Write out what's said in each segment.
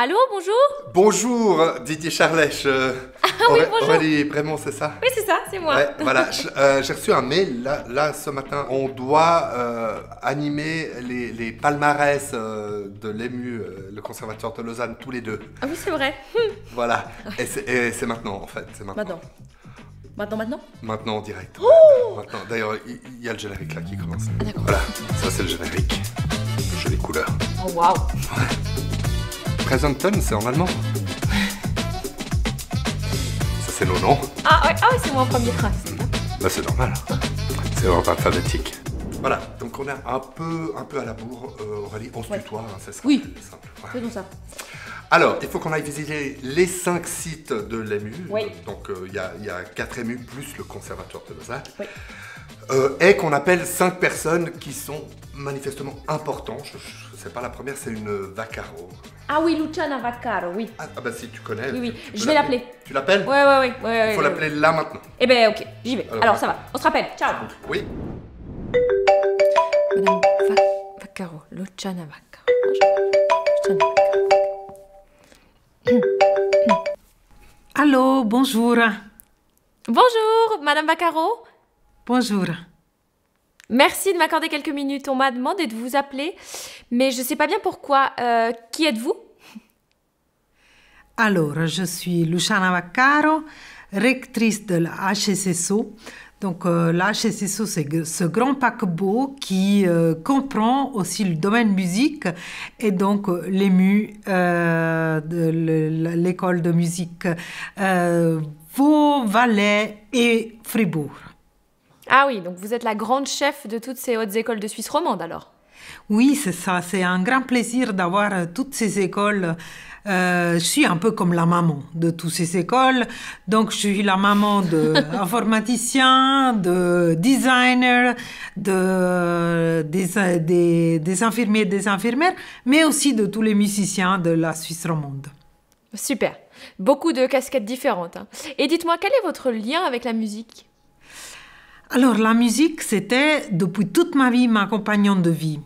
Allô, bonjour? Bonjour Didier Charlèche. Oui, bonjour. Aurélie Prémont, c'est ça? Oui, c'est ça, c'est moi. Ouais, voilà. J'ai reçu un mail là ce matin. On doit animer les palmarès de l'EMU, le conservatoire de Lausanne, tous les deux. Ah oui, c'est vrai. Voilà. Et c'est maintenant en fait. C'est maintenant. Maintenant? Maintenant en direct. Oh Maintenant. D'ailleurs, il y a le générique là qui commence. Ah, d'accord. Voilà. Ça c'est le générique. Jolies couleurs. Oh, waouh. Presenton, c'est en allemand. Ça c'est nos noms. Ah oui, c'est moi en premier. Ah, c'est ça. Bah c'est normal. C'est ordre alphabétique. Voilà, donc on est un peu à la bourre, Aurélie. On se tutoie, hein, c'est ça. Oui. C'est simple. Ouais. Faisons ça. Alors, il faut qu'on aille visiter les 5 sites de l'EMU. Oui. Donc il y a 4 EMU plus le conservatoire de Lausanne. Oui. Et qu'on appelle 5 personnes qui sont manifestement importantes. C'est pas la première, c'est une Vaccaro. Ah oui, Luciana Vaccaro, oui. Ah bah si tu connais. Oui, tu peux je vais l'appeler. Tu l'appelles? Ouais. Il faut l'appeler là maintenant. Eh ben, ok, j'y vais. Alors, Alors, ça va, on se rappelle. Ciao. Oui. Madame Vaccaro, Luciana Vaccaro. Allô, bonjour. Bonjour, Madame Vaccaro. Bonjour. Merci de m'accorder quelques minutes. On m'a demandé de vous appeler, mais je sais pas bien pourquoi. Qui êtes-vous? Alors, je suis Luciana Vaccaro, rectrice de la HSSO. Donc, la HSSO, c'est ce grand paquebot qui comprend aussi le domaine musique et donc l'EMU de l'école de musique Vaud, Valais et Fribourg. Ah oui, donc vous êtes la grande chef de toutes ces hautes écoles de Suisse romande alors? Oui, c'est ça. C'est un grand plaisir d'avoir toutes ces écoles. Je suis un peu comme la maman de toutes ces écoles. Donc, je suis la maman d'informaticiens, de designers, des infirmiers et des infirmières, mais aussi de tous les musiciens de la Suisse romande. Super. Beaucoup de casquettes différentes, hein. Et dites-moi, quel est votre lien avec la musique? Alors, la musique, c'était depuis toute ma vie ma compagnon de vie.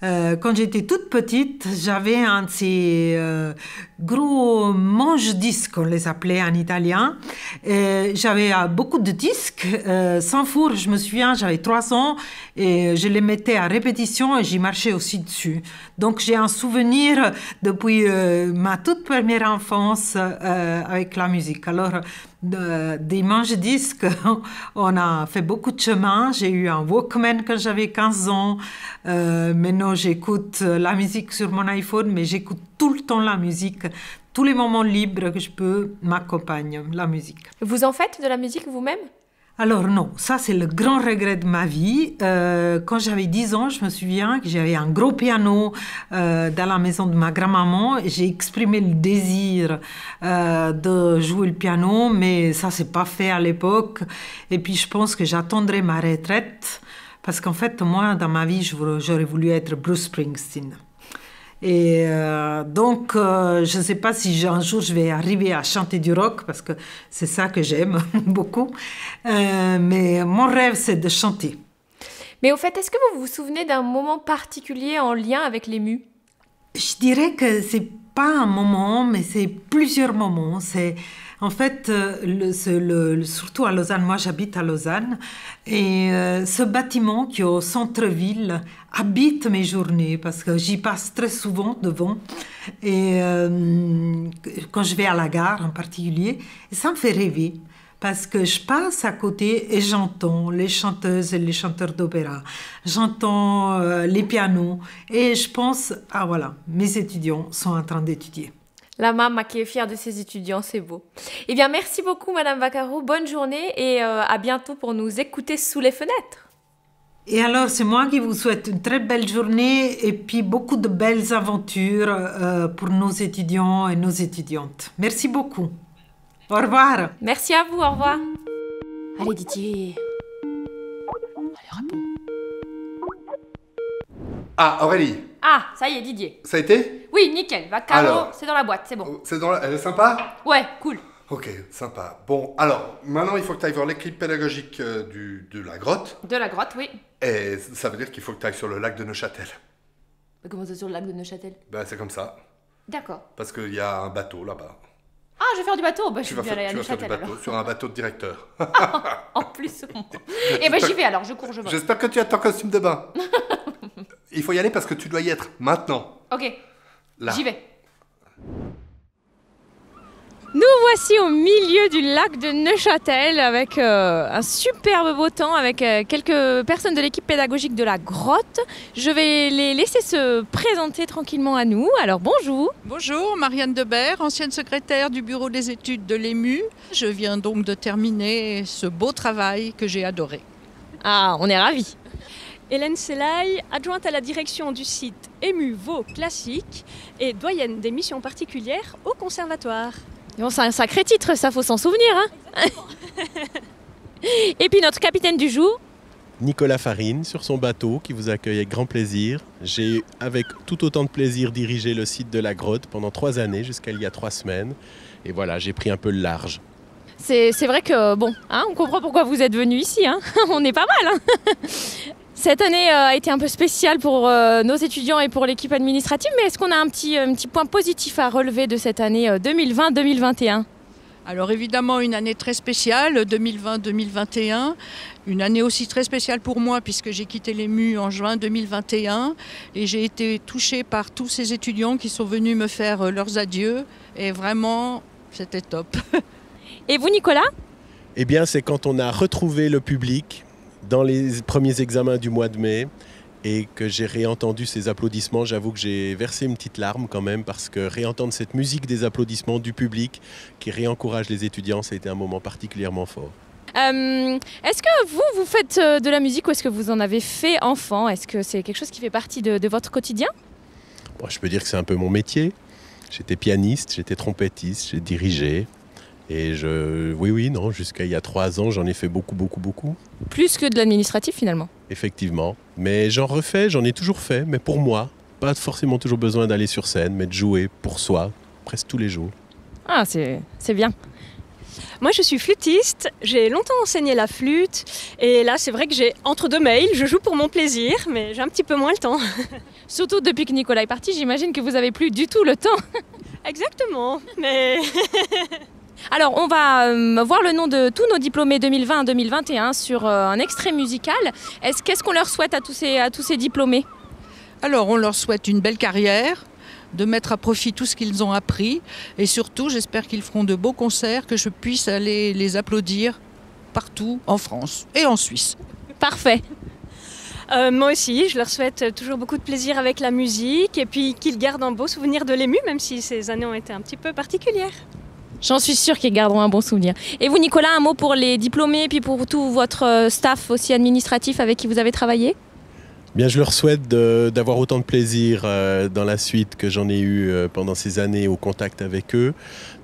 Quand j'étais toute petite, j'avais un de ces gros manche-disques, on les appelait en italien. J'avais beaucoup de disques, sans four, je me souviens, j'avais 3 ans et je les mettais à répétition et j'y marchais aussi dessus. Donc j'ai un souvenir depuis ma toute première enfance avec la musique. Alors, des manches-disques, on a fait beaucoup de chemin. J'ai eu un Walkman quand j'avais 15 ans. Maintenant, j'écoute la musique sur mon iPhone, mais j'écoute tout le temps la musique. Tous les moments libres que je peux m'accompagnent, la musique. Vous en faites de la musique vous-même? Alors non, ça c'est le grand regret de ma vie. Quand j'avais 10 ans, je me souviens que j'avais un gros piano dans la maison de ma grand-maman et j'ai exprimé le désir de jouer le piano, mais ça s'est pas fait à l'époque. Et puis je pense que j'attendrai ma retraite parce qu'en fait, moi, dans ma vie, j'aurais voulu être Bruce Springsteen. Et donc, je ne sais pas si un jour je vais arriver à chanter du rock, parce que c'est ça que j'aime beaucoup. Mais mon rêve, c'est de chanter. Mais au fait, est-ce que vous vous souvenez d'un moment particulier en lien avec l'EMU? Je dirais que c'est pas un moment, mais c'est plusieurs moments. C'est en fait, surtout à Lausanne, moi j'habite à Lausanne, et ce bâtiment qui est au centre-ville habite mes journées parce que j'y passe très souvent devant. Et quand je vais à la gare en particulier, ça me fait rêver. Parce que je passe à côté et j'entends les chanteuses et les chanteurs d'opéra. J'entends les pianos et je pense, ah voilà, mes étudiants sont en train d'étudier. La maman qui est fière de ses étudiants, c'est beau. Eh bien, merci beaucoup, Madame Vaccaro. Bonne journée et à bientôt pour nous écouter sous les fenêtres. Et alors, c'est moi qui vous souhaite une très belle journée et puis beaucoup de belles aventures pour nos étudiants et nos étudiantes. Merci beaucoup. Au revoir. Merci à vous, au revoir. Allez, Didier. Allez, réponds. Ah, Aurélie. Ah, ça y est, Didier. Ça a été? Oui, nickel. Vaccaro, Alors. c'est dans la boîte, c'est bon. Elle est sympa? Ouais, cool. Ok, sympa. Bon, alors, maintenant, il faut que tu ailles voir l'équipe pédagogique de la grotte. De la grotte, oui. Et ça veut dire qu'il faut que tu ailles sur le lac de Neuchâtel. Mais comment ça sur le lac de Neuchâtel? Ben, c'est comme ça. D'accord. Parce qu'il y a un bateau là-bas. Ah, je vais faire du bateau. Bah, Tu vas faire du bateau sur un bateau de directeur. En plus. Et ben j'y vais alors, je cours, je vais. J'espère que tu as ton costume de bain. Il faut y aller parce que tu dois y être maintenant. Ok, Là. j'y vais. Nous voici au milieu du lac de Neuchâtel avec un superbe beau temps avec quelques personnes de l'équipe pédagogique de la grotte. Je vais les laisser se présenter tranquillement à nous. Alors bonjour. Bonjour, Marianne Debert, ancienne secrétaire du bureau des études de l'EMU. Je viens donc de terminer ce beau travail que j'ai adoré. Ah, on est ravis. Hélène Selaï, adjointe à la direction du site EMU Vaud Classique et doyenne des missions particulières au conservatoire. Bon, c'est un sacré titre, ça faut s'en souvenir. Hein. Et puis notre capitaine du jour. Nicolas Farine sur son bateau qui vous accueille avec grand plaisir. J'ai avec tout autant de plaisir dirigé le site de la grotte pendant 3 années jusqu'à il y a 3 semaines. Et voilà, j'ai pris un peu le large. C'est vrai que, bon, hein, on comprend pourquoi vous êtes venu ici. Hein. On est pas mal. Hein. Cette année a été un peu spéciale pour nos étudiants et pour l'équipe administrative, mais est-ce qu'on a un petit point positif à relever de cette année 2020-2021 ? Alors évidemment une année très spéciale, 2020-2021, une année aussi très spéciale pour moi puisque j'ai quitté l'EMU en juin 2021 et j'ai été touchée par tous ces étudiants qui sont venus me faire leurs adieux et vraiment c'était top. Et vous Nicolas ? Eh bien c'est quand on a retrouvé le public dans les premiers examens du mois de mai et que j'ai réentendu ces applaudissements, j'avoue que j'ai versé une petite larme quand même parce que réentendre cette musique des applaudissements du public qui réencourage les étudiants, ça a été un moment particulièrement fort. Est-ce que vous faites de la musique ou est-ce que vous en avez fait enfant ? Est-ce que c'est quelque chose qui fait partie de votre quotidien ? Bon, je peux dire que c'est un peu mon métier. J'étais pianiste, j'étais trompettiste, j'ai dirigé. Et jusqu'à il y a 3 ans, j'en ai fait beaucoup. Plus que de l'administratif finalement. Effectivement. Mais j'en ai toujours fait, mais pour moi. Pas forcément toujours besoin d'aller sur scène, mais de jouer pour soi, presque tous les jours. Ah, c'est bien. Moi je suis flûtiste, j'ai longtemps enseigné la flûte et là c'est vrai que j'ai entre 2 mails, je joue pour mon plaisir, mais j'ai un petit peu moins le temps. Surtout depuis que Nicolas est parti, j'imagine que vous avez plus du tout le temps. Exactement, mais... Alors, on va voir le nom de tous nos diplômés 2020-2021 sur un extrait musical. Qu'est-ce qu'on leur souhaite à tous ces diplômés ? Alors on leur souhaite une belle carrière, de mettre à profit tout ce qu'ils ont appris et surtout j'espère qu'ils feront de beaux concerts, que je puisse aller les applaudir partout en France et en Suisse. Parfait. Moi aussi, je leur souhaite toujours beaucoup de plaisir avec la musique et puis qu'ils gardent un beau souvenir de l'EMU, même si ces années ont été un petit peu particulières. J'en suis sûre qu'ils garderont un bon souvenir. Et vous, Nicolas, un mot pour les diplômés et puis pour tout votre staff aussi administratif avec qui vous avez travaillé ? Bien, je leur souhaite d'avoir autant de plaisir dans la suite que j'en ai eu pendant ces années au contact avec eux,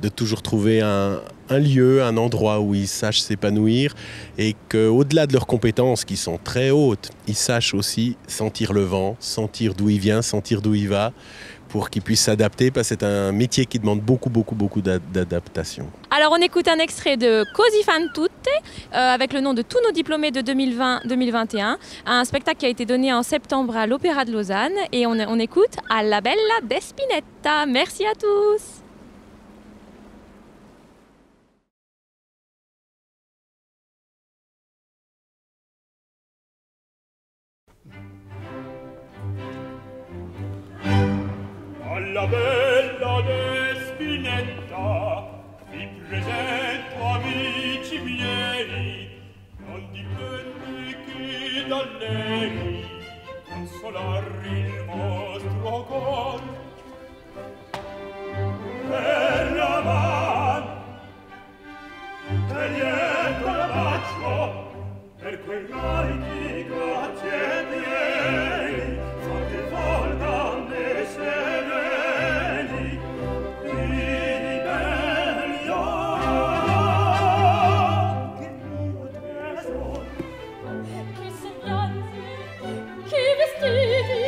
de toujours trouver un lieu, un endroit où ils sachent s'épanouir et qu'au-delà de leurs compétences qui sont très hautes, ils sachent aussi sentir le vent, sentir d'où il vient, sentir d'où il va, pour qu'ils puissent s'adapter, parce que c'est un métier qui demande beaucoup d'adaptation. Alors on écoute un extrait de Così fan tutte, avec le nom de tous nos diplômés de 2020-2021, un spectacle qui a été donné en septembre à l'Opéra de Lausanne, et on écoute Alla Bella Despinetta. Merci à tous. Alla bella Despinetta, vi presento amici miei, non dipende che da lei consolar il vostro cor. Bella man, e lieto bacio, per quel noi di grazie miei, fate volta ne sereni, di bello, che nutre son. Che sembianze, che vestiti,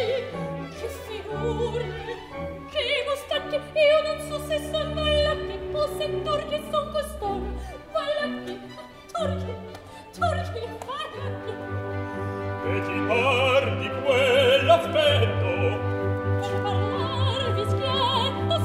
che figure, che mostacchi, io non so se son ballati o se turchi son costoro, ballati, turchi, ballati. E ti par di quell'aspetto? Per parlarvi schietto,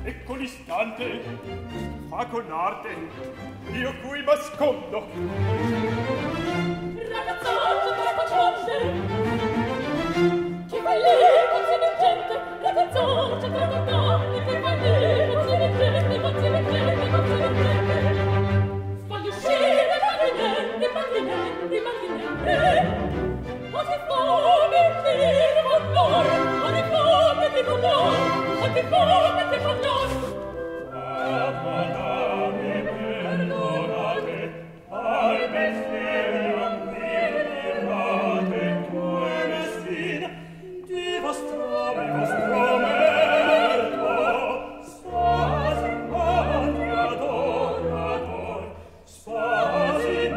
Ecco l'istante, fa con arte, io cui m'ascondo. Ragazzotto, ragazzotto, che vai lì, consiglio gente, ragazzotto, ragazzotto, che vai lì, consiglio gente, consiglio gente, consiglio gente. Voglio uscire dai macchinette, o ti fame di valor, o ti fame di valor, o ti fame di valor. Perdonate, perdonate, al mestiere ammirate, tue mestine, di vostro merito, spasimati adorador, spasimati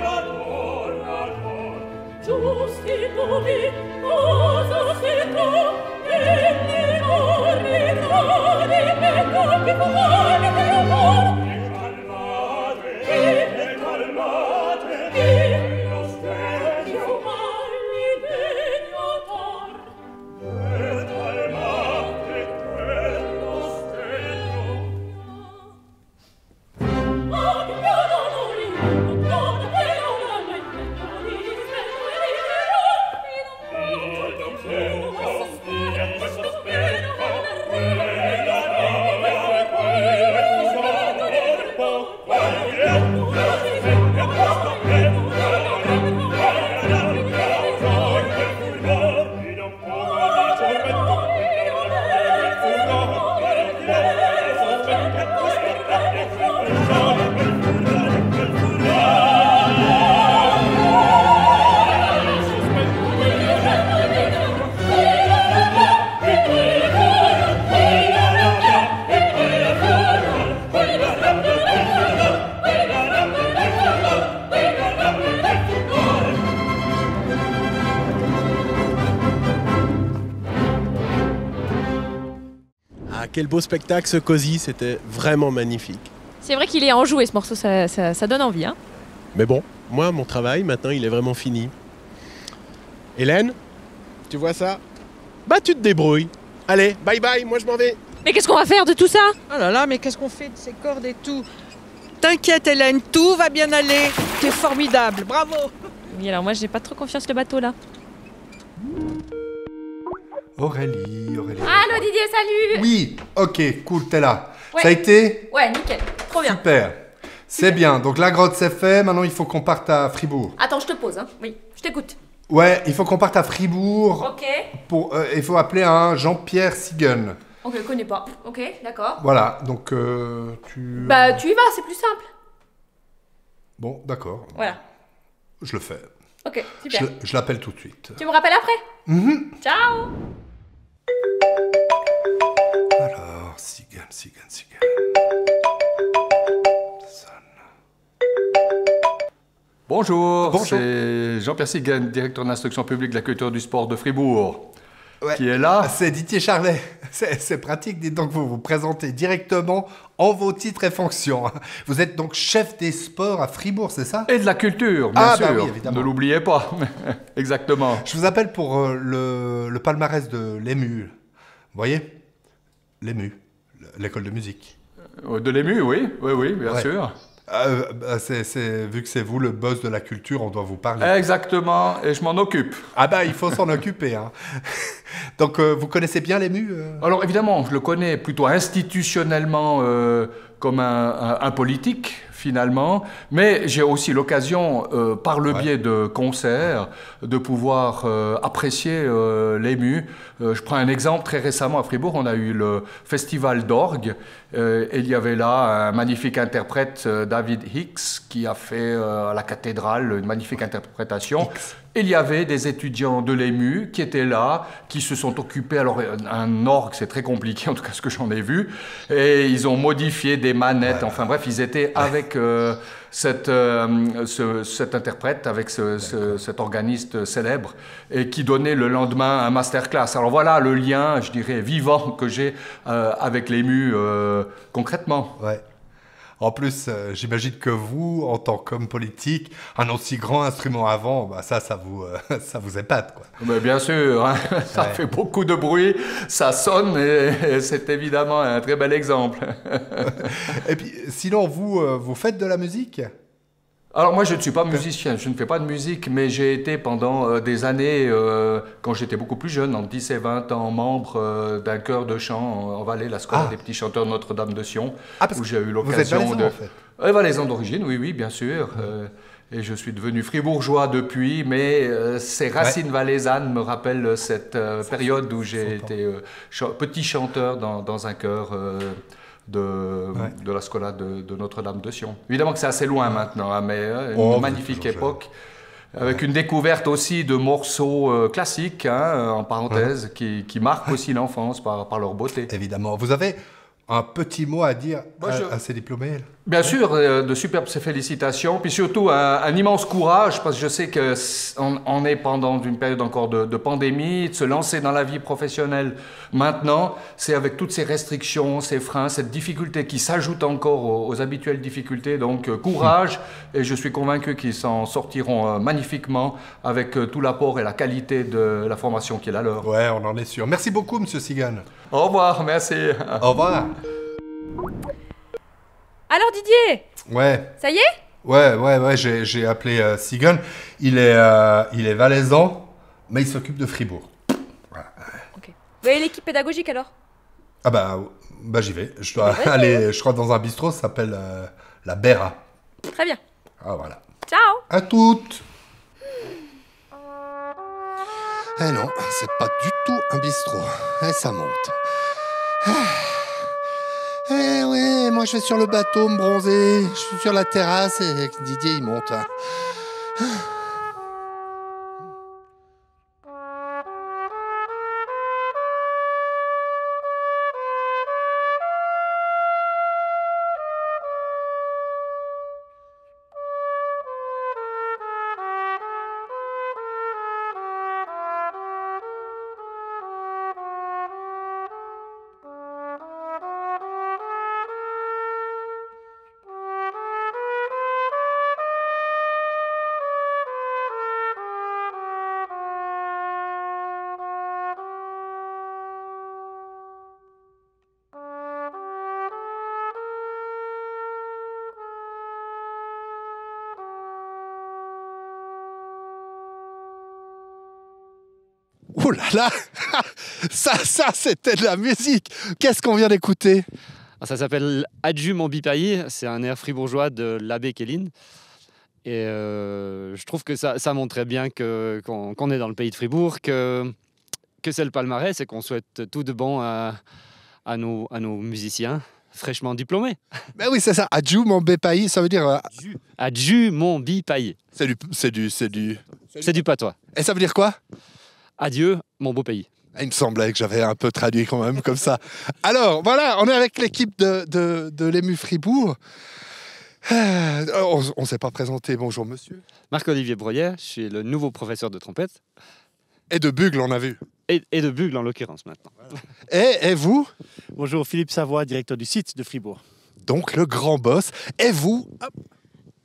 adorador. Giusti nubi, cosa sento, e mi corri, e compi fumare per amor. E calmate, e lo stegno, Umani degno d'or. e calmate, quello stegno. Oh, che piano onori, oh, piano che non hai mai rispetto e non sento, e non sospetto, Ah, quel beau spectacle ce Cosy, c'était vraiment magnifique. C'est vrai qu'il est enjoué ce morceau, ça donne envie. Hein. Mais bon, moi, mon travail, maintenant, il est vraiment fini. Hélène, tu vois ça? Bah, tu te débrouilles. Allez, bye bye, moi je m'en vais. Mais qu'est-ce qu'on va faire de tout ça? Oh là là, mais qu'est-ce qu'on fait de ces cordes et tout? T'inquiète Hélène, tout va bien aller. T'es formidable, bravo. Oui, alors moi j'ai pas trop confiance le bateau là. Aurélie. Allô Didier, salut! Oui, ok, cool, t'es là. Ouais. Ça a été? Ouais, nickel, trop bien. Super. C'est bien, donc la grotte c'est fait, maintenant il faut qu'on parte à Fribourg. Attends, je te pose, hein. Oui, je t'écoute. Ouais, il faut qu'on parte à Fribourg. Ok. Il faut appeler un Jean-Pierre Siegen. Ok, je connais pas. Ok, d'accord. Voilà, donc tu... Bah tu y vas, c'est plus simple. Bon, d'accord. Voilà. Je le fais. Ok, super. Je l'appelle tout de suite. Tu me rappelles après? Ciao! Alors, Siegen. Bonjour, Bonjour. c'est Jean-Pierre Siegen, directeur d'instruction publique de la culture du sport de Fribourg, Ouais. qui est là. C'est Didier Charlet. C'est pratique, dites donc, vous vous présentez directement en vos titres et fonctions. Vous êtes donc chef des sports à Fribourg, c'est ça? Et de la culture, bien Ah, sûr. bah oui, évidemment. Ne l'oubliez pas. Exactement. Je vous appelle pour le palmarès de l'EMU. Vous voyez? L'EMU, l'école de musique. De l'ému, oui, bien Ouais. sûr. Vu que c'est vous le boss de la culture, on doit vous parler. Exactement, et je m'en occupe. Ah bah, il faut s'en occuper. Hein. Donc, vous connaissez bien l'EMU Alors évidemment, je le connais plutôt institutionnellement comme un politique, finalement, mais j'ai aussi l'occasion, par le biais de concerts, de pouvoir apprécier l'EMU. Je prends un exemple, très récemment à Fribourg, on a eu le festival d'orgue, et il y avait là un magnifique interprète, David Hicks, qui a fait à la cathédrale une magnifique interprétation. Il y avait des étudiants de l'EMU qui étaient là, qui se sont occupés, alors un orgue c'est très compliqué, en tout cas ce que j'en ai vu, et ils ont modifié des manettes, enfin bref, ils étaient avec cet interprète avec cet organiste célèbre et qui donnait le lendemain un masterclass. Alors voilà le lien, je dirais, vivant que j'ai avec l'EMU concrètement. Ouais. En plus, j'imagine que vous, en tant qu'homme politique, un aussi grand instrument à vent, bah ça vous épate, quoi. Mais bien sûr, hein, ça fait beaucoup de bruit, ça sonne et c'est évidemment un très bel exemple. Et puis, sinon, vous faites de la musique ? Alors moi je ne suis pas musicien, je ne fais pas de musique, mais j'ai été pendant des années, quand j'étais beaucoup plus jeune, entre 10 et 20 ans, membre d'un chœur de chant en Valais, la Scola des petits chanteurs Notre-Dame de Sion, où j'ai eu l'occasion de... Valaisan d'origine, oui, bien sûr. Et je suis devenu fribourgeois depuis, mais ces racines valaisannes me rappellent cette période où j'ai été petit chanteur dans un chœur de la Scola de Notre-Dame de Sion. Évidemment que c'est assez loin maintenant, hein, mais une magnifique époque, avec une découverte aussi de morceaux classiques, hein, en parenthèse, qui marquent aussi l'enfance par leur beauté. Évidemment. Vous avez un petit mot à dire à ces diplômés ? Bien sûr, de superbes félicitations, puis surtout un immense courage, parce que je sais qu'on est pendant une période encore de pandémie, de se lancer dans la vie professionnelle maintenant, c'est avec toutes ces restrictions, ces freins, cette difficulté qui s'ajoute encore aux habituelles difficultés, donc courage, et je suis convaincu qu'ils s'en sortiront magnifiquement avec tout l'apport et la qualité de la formation qui est la leur. Ouais, on en est sûr. Merci beaucoup, Monsieur Sigan. Au revoir, merci. Au revoir. Alors Didier, ouais. Ça y est ? Ouais, j'ai appelé Sigan. Il est valaisan, mais il s'occupe de Fribourg. Voilà. Ok. Vous voyez l'équipe pédagogique alors ? Ah bah j'y vais. Je dois aller, je crois, dans un bistrot, ça s'appelle la Bera. Très bien. Ah voilà. Ciao. À toutes. Eh non, c'est pas du tout un bistrot. Eh, ça monte. Eh ouais, moi je vais sur le bateau me bronzer, je suis sur la terrasse et Didier il monte. Oh là là, ça c'était de la musique. Qu'est-ce qu'on vient d'écouter ? Ça s'appelle Adieu mon bipaillis, c'est un air fribourgeois de l'abbé Kéline. Et je trouve que ça montrait bien qu'on est dans le pays de Fribourg, que c'est le palmarès et qu'on souhaite tout de bon à nos musiciens fraîchement diplômés. Ben oui, c'est ça, Adieu mon bipaillis, ça veut dire... Adieu mon bipaillis. C'est du patois. Et ça veut dire quoi ? Adieu, mon beau pays. Il me semblait que j'avais un peu traduit quand même comme ça. Alors, voilà, on est avec l'équipe de l'EMU Fribourg. On ne s'est pas présenté. Bonjour, monsieur. Marc-Olivier Breuillère, je suis le nouveau professeur de trompette. Et de bugle, on a vu. Et de bugle, en l'occurrence, maintenant. Voilà. Et vous ? Bonjour, Philippe Savoie, directeur du site de Fribourg. Donc, le grand boss. Et vous ?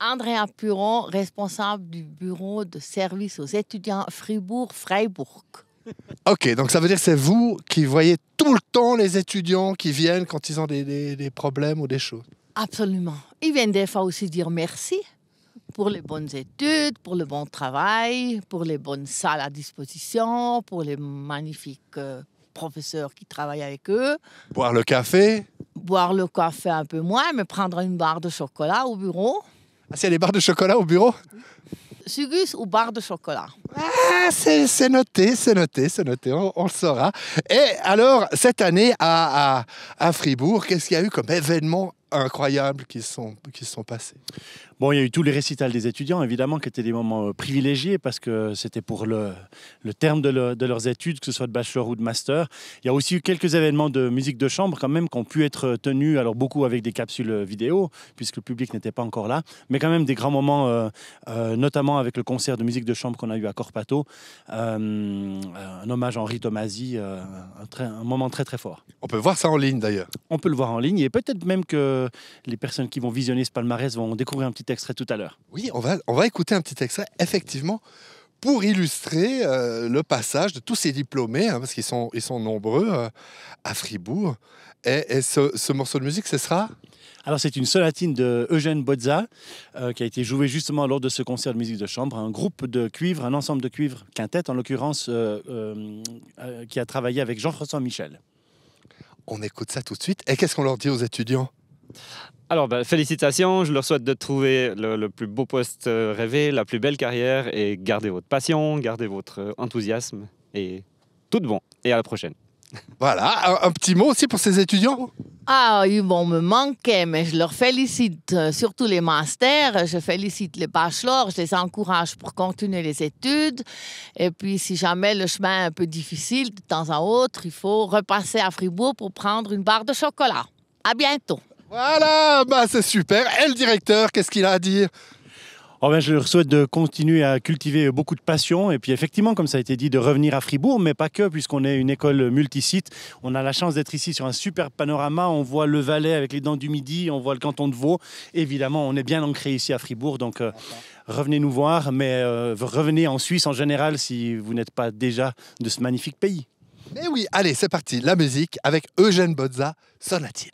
Andrea Puron, responsable du bureau de service aux étudiants Fribourg-Freiburg. Ok, donc ça veut dire que c'est vous qui voyez tout le temps les étudiants qui viennent quand ils ont des problèmes ou des choses. Absolument. Ils viennent des fois aussi dire merci pour les bonnes études, pour le bon travail, pour les bonnes salles à disposition, pour les magnifiques professeurs qui travaillent avec eux. Boire le café ? Boire le café un peu moins, mais prendre une barre de chocolat au bureau. Ah, c'est des barres de chocolat au bureau ? Sugus ou barre de chocolat. Ah, c'est noté, on le saura. Et alors, cette année, à Fribourg, qu'est-ce qu'il y a eu comme événements incroyables qui se sont passés ? Bon, il y a eu tous les récitals des étudiants, évidemment, qui étaient des moments privilégiés parce que c'était pour le terme de leurs études, que ce soit de bachelor ou de master. Il y a aussi eu quelques événements de musique de chambre quand même qui ont pu être tenus, alors beaucoup avec des capsules vidéo, puisque le public n'était pas encore là, mais quand même des grands moments, notamment avec le concert de musique de chambre qu'on a eu à Corpato, un hommage à Henri Tomasi, un moment très très fort. On peut voir ça en ligne d'ailleurs. On peut le voir en ligne et peut-être même que les personnes qui vont visionner ce palmarès vont découvrir un petit extrait tout à l'heure. Oui, on va écouter un petit extrait, effectivement, pour illustrer le passage de tous ces diplômés, hein, parce qu'ils sont nombreux à Fribourg. Et ce morceau de musique, ce sera... Alors c'est une sonatine de Eugène Bozza qui a été jouée justement lors de ce concert de musique de chambre. Un groupe de cuivre, un ensemble de cuivre, quintette en l'occurrence, qui a travaillé avec Jean-François Michel. On écoute ça tout de suite. Et qu'est-ce qu'on leur dit aux étudiants ? Alors, félicitations, je leur souhaite de trouver le plus beau poste rêvé, la plus belle carrière et gardez votre passion, gardez votre enthousiasme et tout de bon. Et à la prochaine. Voilà, un petit mot aussi pour ces étudiants. Ah, ils vont me manquer, mais je leur félicite, surtout les masters, je félicite les bachelors, je les encourage pour continuer les études. Et puis, si jamais le chemin est un peu difficile, de temps à autre, il faut repasser à Fribourg pour prendre une barre de chocolat. À bientôt. Voilà, c'est super. Et le directeur, qu'est-ce qu'il a à dire ? Je leur souhaite de continuer à cultiver beaucoup de passion et puis effectivement, comme ça a été dit, de revenir à Fribourg, mais pas que, puisqu'on est une école multisite. On a la chance d'être ici sur un super panorama. On voit le Valais avec les Dents du Midi, on voit le canton de Vaud. Évidemment, on est bien ancré ici à Fribourg, donc revenez nous voir, mais revenez en Suisse en général si vous n'êtes pas déjà de ce magnifique pays. Mais oui, allez, c'est parti. La musique avec Eugène Bozza, Sonatine.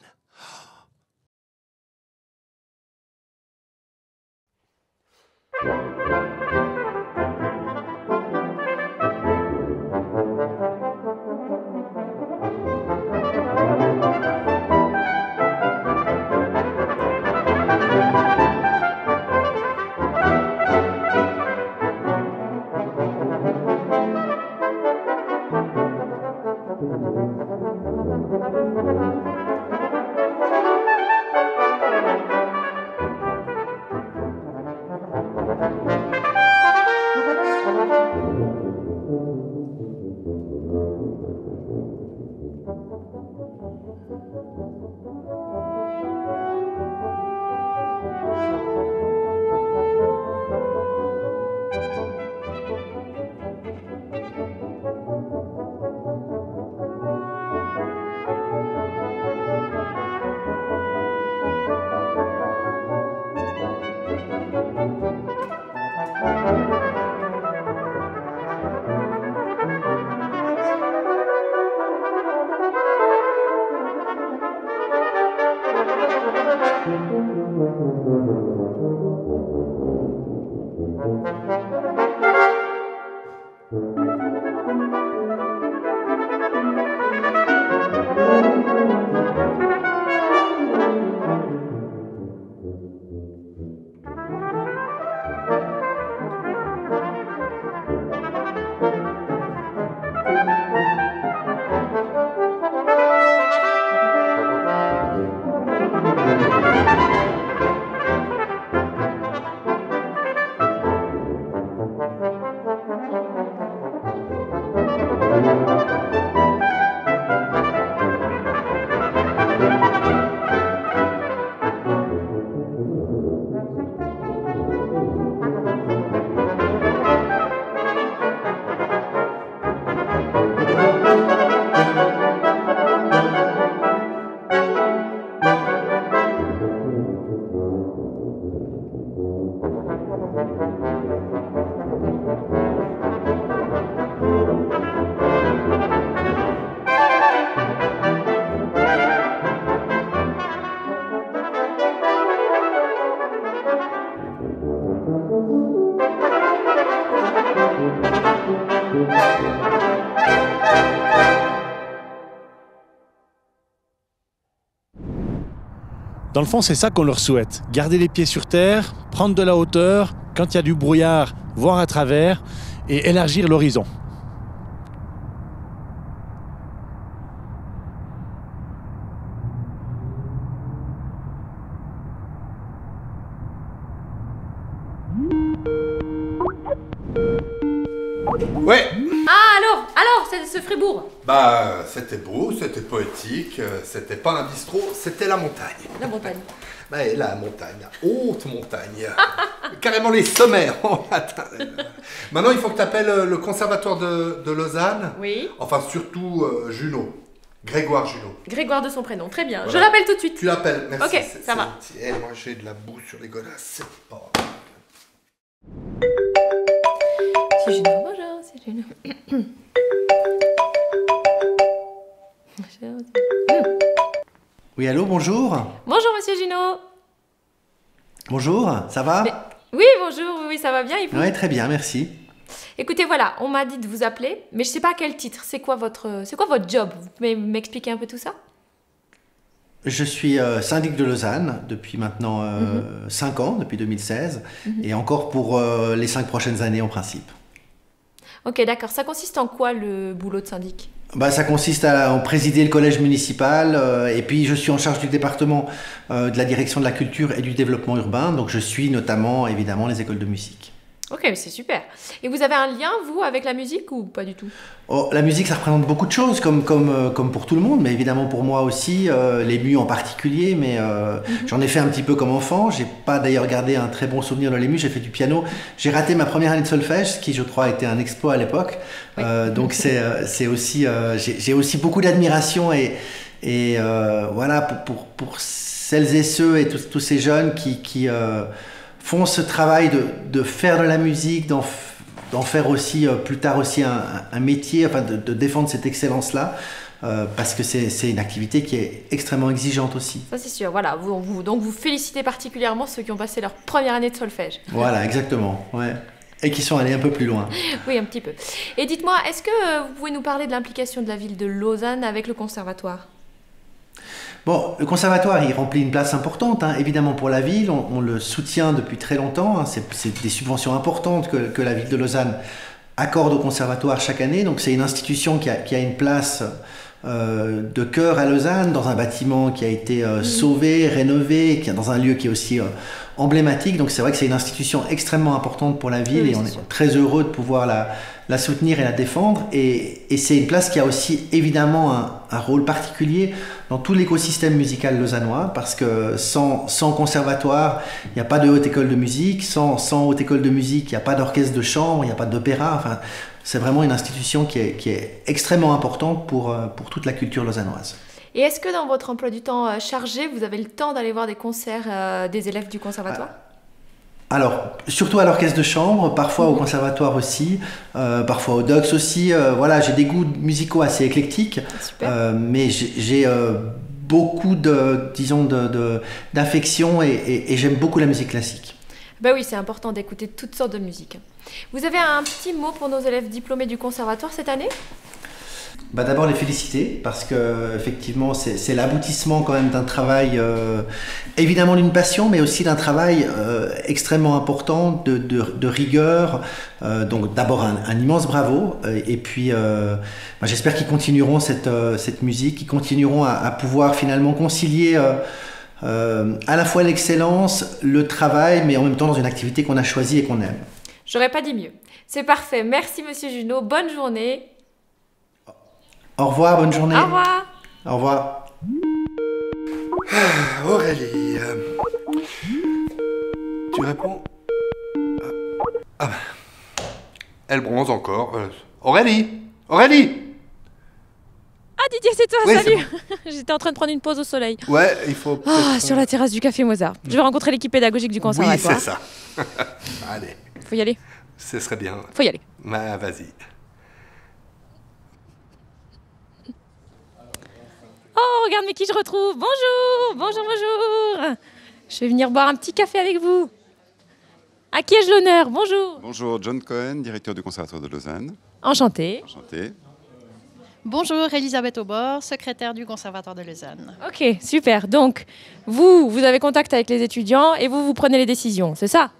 Dans le fond, c'est ça qu'on leur souhaite. Garder les pieds sur terre, prendre de la hauteur, quand il y a du brouillard, voir à travers et élargir l'horizon. Alors, c'est ce Fribourg? Bah, c'était beau, c'était poétique, c'était pas un bistrot, c'était la montagne. La montagne. Bah, et la montagne, la haute montagne. Carrément les sommaires. Maintenant, il faut que tu appelles le conservatoire de Lausanne. Oui. Enfin, surtout Junot. Grégoire Junot. Grégoire de son prénom, très bien. Voilà. Je l'appelle tout de suite. Tu l'appelles, merci. Ok, ça va. Et moi, j'ai de la boue sur les godasses, c'est pas... C'est Junot, bonjour, c'est Junot. Oui, allô, bonjour. Bonjour, monsieur Junot. Bonjour, ça va? Oui, bonjour, oui, ça va bien et vous? Oui, très bien, merci. Écoutez, voilà, on m'a dit de vous appeler, mais je sais pas à quel titre. C'est quoi votre job? Vous pouvez m'expliquer un peu tout ça? Je suis syndic de Lausanne depuis maintenant 5 ans, depuis 2016, et encore pour les 5 prochaines années en principe. Ok, d'accord. Ça consiste en quoi le boulot de syndic? Bah, ça consiste à présider le collège municipal, et puis je suis en charge du département de la direction de la culture et du développement urbain, donc je suis notamment évidemment les écoles de musique. Ok, mais c'est super. Et vous avez un lien, vous, avec la musique ou pas du tout? Oh, la musique, ça représente beaucoup de choses, comme pour tout le monde, mais évidemment pour moi aussi, les mus en particulier, mais j'en ai fait un petit peu comme enfant. J'ai pas d'ailleurs gardé un très bon souvenir de les mus, j'ai fait du piano. J'ai raté ma première année de solfège, ce qui, je crois, a été un exploit à l'époque. Oui. Donc c'est aussi, j'ai aussi beaucoup d'admiration et voilà, pour celles et ceux et tous ces jeunes qui font ce travail de faire de la musique, d'en faire aussi plus tard aussi un métier, enfin de défendre cette excellence-là, parce que c'est une activité qui est extrêmement exigeante aussi. Ça c'est sûr, voilà. Donc vous félicitez particulièrement ceux qui ont passé leur première année de solfège. Voilà, exactement, ouais. Et qui sont allés un peu plus loin. Oui, un petit peu. Et dites-moi, est-ce que vous pouvez nous parler de l'implication de la ville de Lausanne avec le conservatoire ? Bon, le conservatoire, il remplit une place importante, hein, évidemment pour la ville, on le soutient depuis très longtemps, hein, c'est des subventions importantes que la ville de Lausanne accorde au conservatoire chaque année, donc c'est une institution qui a une place de cœur à Lausanne, dans un bâtiment qui a été sauvé, rénové, dans un lieu qui est aussi emblématique, donc c'est vrai que c'est une institution extrêmement importante pour la ville, oui, et on est très heureux de pouvoir la soutenir et la défendre, et c'est une place qui a aussi évidemment un rôle particulier dans tout l'écosystème musical lausannois, parce que sans conservatoire, il n'y a pas de haute école de musique, sans haute école de musique, il n'y a pas d'orchestre de chambre, il n'y a pas d'opéra, enfin, c'est vraiment une institution qui est extrêmement importante pour toute la culture lausannoise. Et est-ce que dans votre emploi du temps chargé, vous avez le temps d'aller voir des concerts des élèves du conservatoire ? Alors, surtout à l'orchestre de chambre, parfois au conservatoire aussi, parfois au DOX aussi. Voilà, j'ai des goûts musicaux assez éclectiques, mais j'ai beaucoup d'affection et j'aime beaucoup la musique classique. Ben oui, c'est important d'écouter toutes sortes de musique. Vous avez un petit mot pour nos élèves diplômés du conservatoire cette année ? Bah d'abord les féliciter parce que effectivement c'est l'aboutissement quand même d'un travail évidemment d'une passion mais aussi d'un travail extrêmement important de rigueur, donc d'abord un immense bravo et puis j'espère qu'ils continueront cette musique, qu'ils continueront à pouvoir finalement concilier à la fois l'excellence, le travail mais en même temps dans une activité qu'on a choisie et qu'on aime. J'aurais pas dit mieux. C'est parfait, merci Monsieur Junot, bonne journée. Au revoir, bonne journée. Au revoir. Au revoir. Aurélie, tu réponds? Elle bronze encore. Aurélie! Aurélie! Ah Didier, c'est toi, oui, salut. Bon. J'étais en train de prendre une pause au soleil. Ouais, il faut... sur la terrasse du Café Mozart. Je vais rencontrer l'équipe pédagogique du conservatoire. Oui, c'est ça. Allez. Faut y aller. Ce serait bien. Faut y aller. Bah, vas-y. Oh, regarde, mais qui je retrouve. Bonjour, bonjour, bonjour. Je vais venir boire un petit café avec vous. À qui ai-je l'honneur? Bonjour. Bonjour, John Cohen, directeur du Conservatoire de Lausanne. Enchantée. Enchantée. Bonjour, Elisabeth Aubord, secrétaire du Conservatoire de Lausanne. Ok, super. Donc, vous avez contact avec les étudiants et vous prenez les décisions, c'est ça?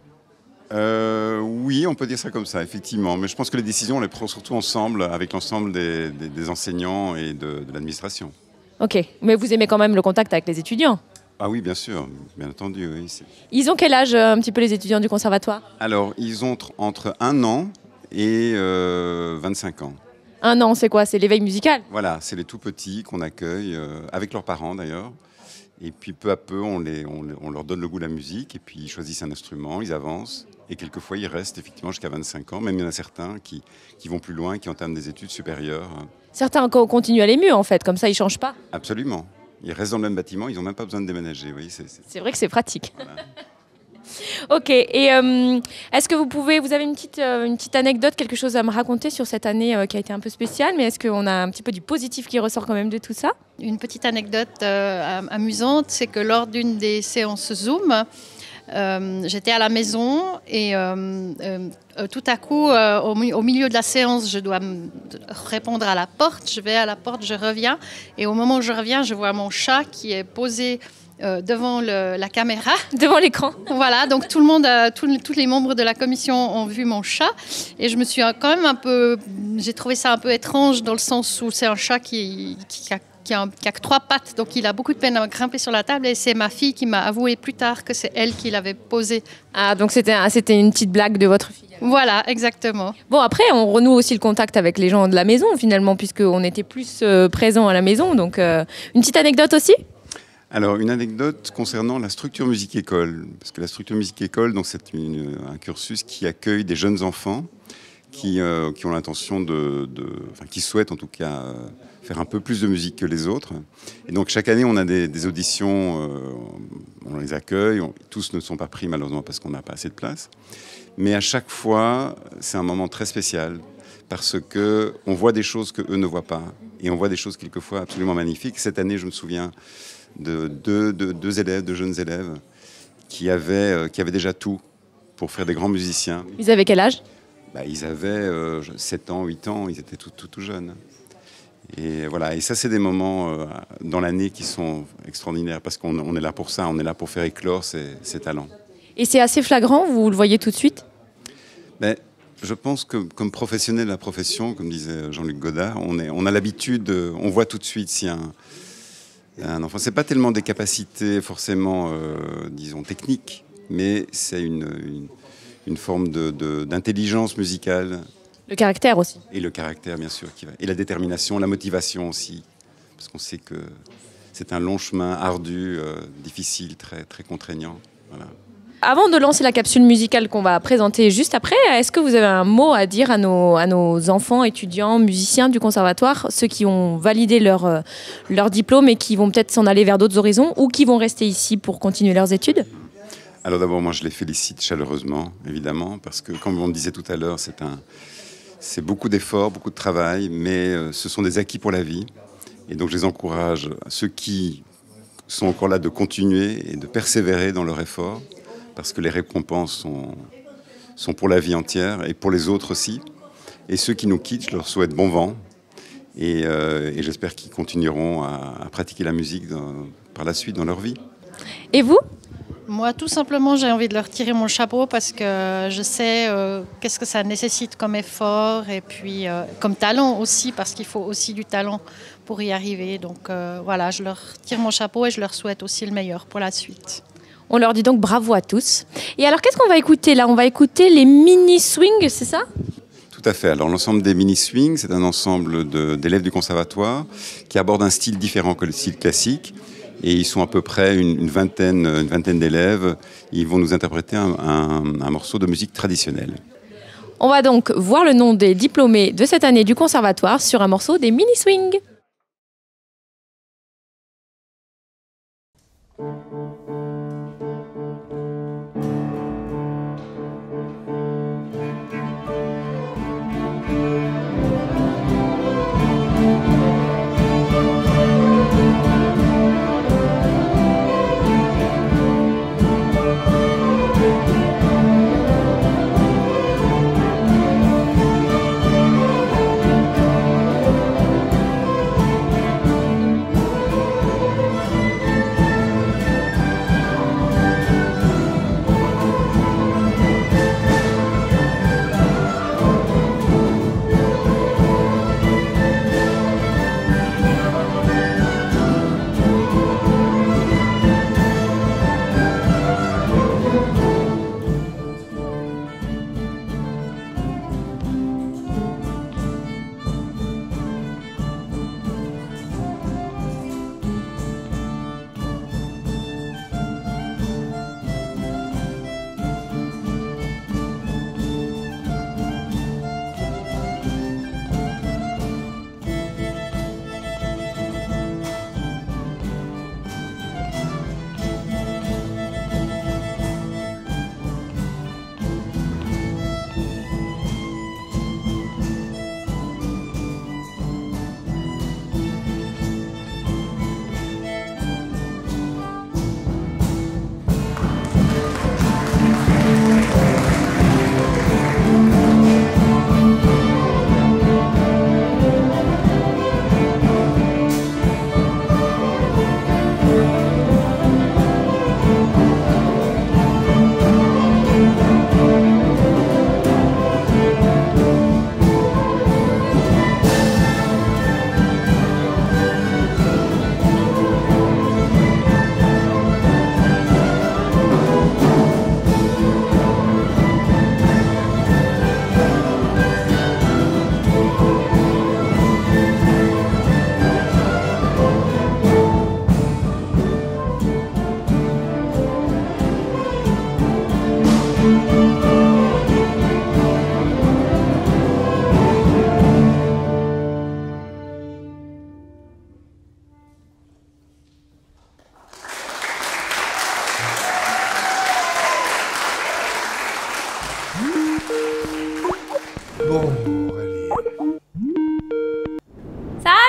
Oui, on peut dire ça comme ça, effectivement. Mais je pense que les décisions, on les prend surtout ensemble, avec l'ensemble des enseignants et de l'administration. Ok, mais vous aimez quand même le contact avec les étudiants? Ah oui, bien sûr, bien entendu, oui. Ils ont quel âge, un petit peu, les étudiants du conservatoire? Alors, ils ont entre 1 an et 25 ans. 1 an, c'est quoi? C'est l'éveil musical? Voilà, c'est les tout petits qu'on accueille, avec leurs parents d'ailleurs. Et puis peu à peu, on leur donne le goût de la musique, et puis ils choisissent un instrument, ils avancent. Et quelquefois, ils restent effectivement jusqu'à 25 ans. Même il y en a certains qui vont plus loin, qui entament des études supérieures. Certains continuent à l'ému en fait, comme ça ils changent pas. Absolument. Ils restent dans le même bâtiment, ils n'ont même pas besoin de déménager. Oui, c'est vrai que c'est pratique. Voilà. Ok, et est-ce que vous avez une petite anecdote, quelque chose à me raconter sur cette année qui a été un peu spéciale, mais est-ce qu'on a un petit peu du positif qui ressort quand même de tout ça? Une petite anecdote amusante, c'est que lors d'une des séances Zoom, j'étais à la maison et tout à coup, au milieu de la séance, je dois répondre à la porte. Je vais à la porte, je reviens. Et au moment où je reviens, je vois mon chat qui est posé devant la caméra. Devant l'écran. Voilà, donc tout le monde, tous les membres de la commission ont vu mon chat. Et je me suis quand même j'ai trouvé ça un peu étrange dans le sens où c'est un chat qui a que 3 pattes, donc il a beaucoup de peine à grimper sur la table, et c'est ma fille qui m'a avoué plus tard que c'est elle qui l'avait posé. Ah, donc c'était une petite blague de votre fille. Voilà, exactement. Bon, après, on renoue aussi le contact avec les gens de la maison, finalement, puisqu'on était plus présents à la maison. Donc, une petite anecdote aussi? Alors, une anecdote concernant la structure musique-école. Parce que la structure musique-école, c'est un cursus qui accueille des jeunes enfants qui ont l'intention qui souhaitent en tout cas faire un peu plus de musique que les autres. Et donc chaque année, on a des auditions, on les accueille. Tous ne sont pas pris malheureusement parce qu'on n'a pas assez de place. Mais à chaque fois, c'est un moment très spécial parce qu'on voit des choses qu'eux ne voient pas. Et on voit des choses quelquefois absolument magnifiques. Cette année, je me souviens de deux jeunes élèves qui avaient déjà tout pour faire des grands musiciens. Ils avaient quel âge? Ils avaient 7 ans, 8 ans, ils étaient tout jeunes. Et voilà, et ça c'est des moments dans l'année qui sont extraordinaires parce qu'on est là pour ça, on est là pour faire éclore ces talents. Et c'est assez flagrant, vous le voyez tout de suite? Je pense que comme professionnel de la profession, comme disait Jean-Luc Godard, on a l'habitude, on voit tout de suite si un enfant, c'est pas tellement des capacités forcément, disons, techniques, mais c'est une forme d'intelligence musicale. Le caractère aussi. Et le caractère, bien sûr, et la détermination, la motivation aussi, parce qu'on sait que c'est un long chemin ardu, difficile, très, très contraignant. Voilà. Avant de lancer la capsule musicale qu'on va présenter juste après, est-ce que vous avez un mot à dire à nos enfants, étudiants, musiciens du conservatoire, ceux qui ont validé leur diplôme et qui vont peut-être s'en aller vers d'autres horizons ou qui vont rester ici pour continuer leurs études? Alors d'abord, moi je les félicite chaleureusement, évidemment, parce que comme on le disait tout à l'heure, c'est beaucoup d'efforts, beaucoup de travail, mais ce sont des acquis pour la vie. Et donc je les encourage, ceux qui sont encore là, de continuer et de persévérer dans leur effort, parce que les récompenses sont pour la vie entière et pour les autres aussi. Et ceux qui nous quittent, je leur souhaite bon vent. Et j'espère qu'ils continueront à pratiquer la musique par la suite dans leur vie. Et vous ? Moi, tout simplement, j'ai envie de leur tirer mon chapeau parce que je sais qu'est-ce que ça nécessite comme effort et puis comme talent aussi, parce qu'il faut aussi du talent pour y arriver. Donc voilà, je leur tire mon chapeau et je leur souhaite aussi le meilleur pour la suite. On leur dit donc bravo à tous. Et alors, qu'est-ce qu'on va écouter là? On va écouter les mini-swings, c'est ça? Tout à fait. Alors, l'ensemble des mini-swings, c'est un ensemble d'élèves du conservatoire qui abordent un style différent que le style classique. Et ils sont à peu près une vingtaine d'élèves. Ils vont nous interpréter un morceau de musique traditionnelle. On va donc voir le nom des diplômés de cette année du conservatoire sur un morceau des mini-swings.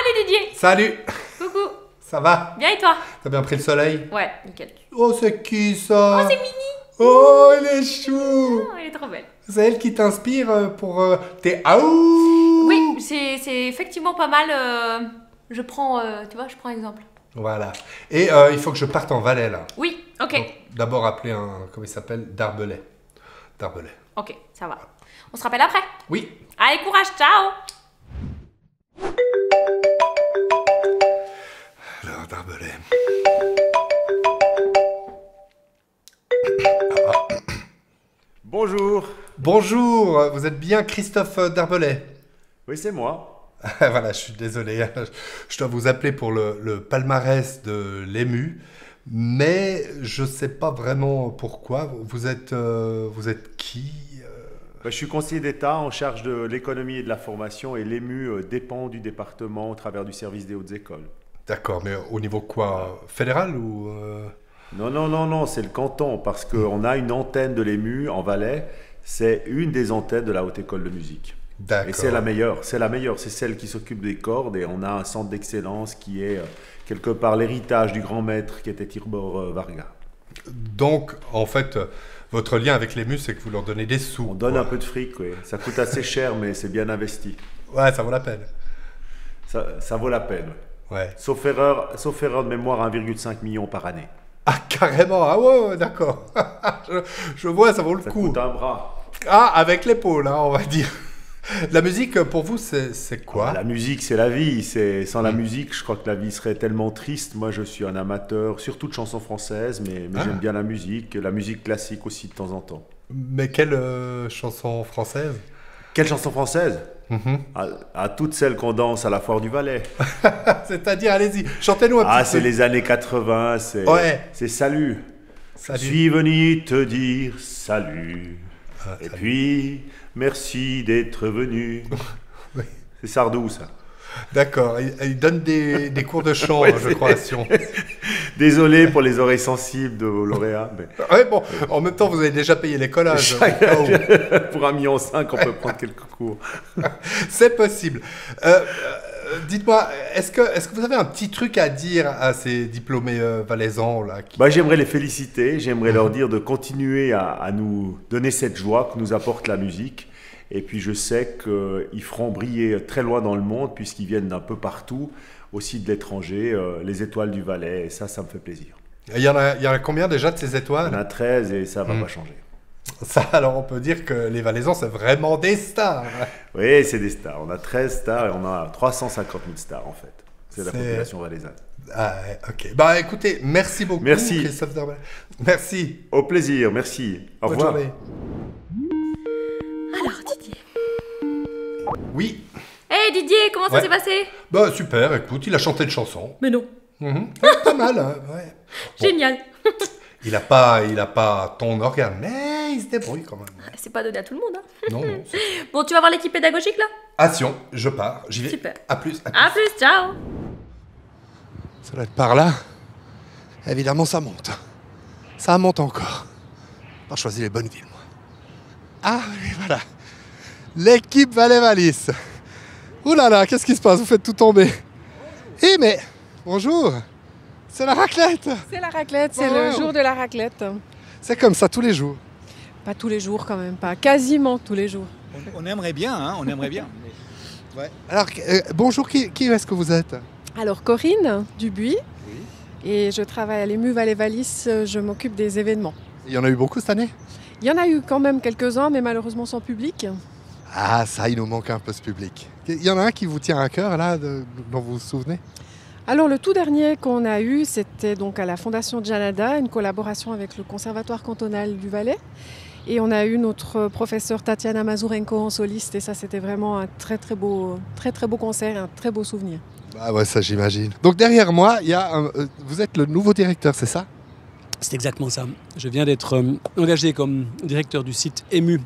Salut Didier. Salut. Coucou. Ça va? Bien et toi? T'as bien pris le soleil? Ouais, nickel. Oh, c'est qui ça? Oh, c'est Mini. Oh, elle est chou. Oh, elle est trop belle. C'est elle qui t'inspire pour tes aouh? Oui, c'est effectivement pas mal. Je prends, tu vois, je prends exemple. Voilà. Et il faut que je parte en Valais, là. Oui, ok. Donc, d'abord appeler comment il s'appelle? Darbelay. Darbelay. Ok, ça va. On se rappelle après? Oui. Allez, courage, ciao. Alors, Darbelay. Bonjour. Bonjour, vous êtes bien Christophe Darbelay? Oui, c'est moi. Voilà, je suis désolé. Je dois vous appeler pour le palmarès de l'EMU, mais je ne sais pas vraiment pourquoi. Vous êtes qui? Je suis conseiller d'État en charge de l'économie et de la formation et l'EMU dépend du département au travers du service des hautes écoles. D'accord, mais au niveau quoi? Fédéral ou Non, c'est le canton parce qu'on a une antenne de l'EMU en Valais. C'est une des antennes de la Haute École de musique. D'accord. Et c'est la meilleure, c'est celle qui s'occupe des cordes et on a un centre d'excellence qui est quelque part l'héritage du grand maître qui était Tibor Varga. Donc, en fait, votre lien avec l'EMU, c'est que vous leur donnez des sous. On donne un peu de fric, oui. Ça coûte assez cher, mais c'est bien investi. Ouais, ça vaut la peine. Ça vaut la peine. Ouais. Sauf erreur de mémoire, 1,5 million par année. Ah, carrément. Ah ouais, d'accord. je vois, ça vaut le coup. Ça coûte un bras. Ah, avec l'épaule, hein, on va dire. La musique, pour vous, c'est quoi? La musique, c'est la vie. Sans la musique, je crois que la vie serait tellement triste. Moi, je suis un amateur, surtout de chansons françaises, mais j'aime bien la musique classique aussi de temps en temps. Mais quelle chanson française? Quelle chanson française? À toutes celles qu'on danse à la Foire du Valais. C'est-à-dire, allez-y, chantez-nous un petit peu. C'est les années 80, c'est Salut. Je suis venu te dire salut. Et puis, merci d'être venu. Oui. C'est Sardou, ça. D'accord, il donne des cours de chant, je crois, à Sion. Désolé pour les oreilles sensibles de vos lauréats. Mais... Ouais, bon, en même temps, vous avez déjà payé les collages. Pour 1,5 million, on peut prendre quelques cours. C'est possible. Dites-moi, est-ce que vous avez un petit truc à dire à ces diplômés valaisans là J'aimerais les féliciter, j'aimerais leur dire de continuer à nous donner cette joie que nous apporte la musique. Et puis je sais qu'ils feront briller très loin dans le monde puisqu'ils viennent d'un peu partout, aussi de l'étranger, les étoiles du Valais, et ça me fait plaisir. Il y en a combien déjà de ces étoiles? Il y en a 13 et ça ne va pas changer. Ça, alors on peut dire que les Valaisans, c'est vraiment des stars. Oui, c'est des stars. On a 13 stars et on a 350 000 stars en fait. C'est la population valaisanne. Ah, ok. Écoutez, merci beaucoup, merci. Christophe Darbelay. Merci. Au plaisir, merci. Au revoir. Bonne journée. Alors Didier. Oui. Hey Didier, comment ça s'est passé? Super, écoute, il a chanté une chanson. Mais non. Pas mal, hein, ouais. Génial. Il a pas ton organe, mais il se débrouille quand même. C'est pas donné à tout le monde. Hein. Non. Bon, tu vas voir l'équipe pédagogique là? À Sion, je pars, j'y vais. Super. À plus. À plus, ciao. Ça doit être par là. Évidemment, ça monte. Ça monte encore. Pas choisi les bonnes villes, moi. Ah, oui, voilà. L'équipe Valais-Valis. Ouh là là, qu'est-ce qui se passe? Vous faites tout tomber. Mais, bonjour. C'est la raclette. C'est la raclette, c'est le jour de la raclette. C'est comme ça tous les jours. Pas tous les jours quand même, pas quasiment tous les jours. On aimerait bien, hein, on aimerait bien. Ouais. Alors, bonjour, qui est-ce que vous êtes? Alors, Corinne Dubuis, et je travaille à l'EMU Valais-Valis, je m'occupe des événements. Il y en a eu beaucoup cette année? Il y en a eu quand même quelques-uns, mais malheureusement sans public. Ah, ça, il nous manque un peu ce public. Il y en a un qui vous tient à cœur, là, dont vous vous souvenez? Alors, le tout dernier qu'on a eu, c'était donc à la Fondation Janada, une collaboration avec le Conservatoire cantonal du Valais. Et on a eu notre professeure Tatiana Mazurenko en soliste, et ça, c'était vraiment un très beau concert, un très beau souvenir. Ah ouais, ça j'imagine. Donc derrière moi, il y a vous êtes le nouveau directeur, c'est ça? C'est exactement ça. Je viens d'être engagé comme directeur du site EMU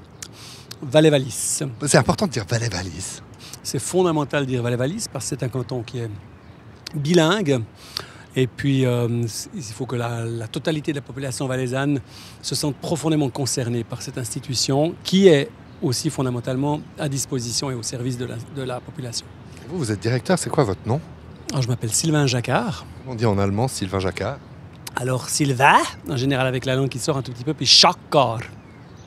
Valais-Valis. C'est important de dire Valais-Valis. C'est fondamental de dire Valais-Valis parce que c'est un canton qui est bilingue. Et puis, il faut que la totalité de la population valaisanne se sente profondément concernée par cette institution qui est aussi fondamentalement à disposition et au service de la population. Vous êtes directeur, c'est quoi votre nom? Alors, je m'appelle Sylvain Jacquard. On dit en allemand Sylvain Jacquard. Alors, Sylvain, en général avec la langue qui sort un tout petit peu, puis Jacquard.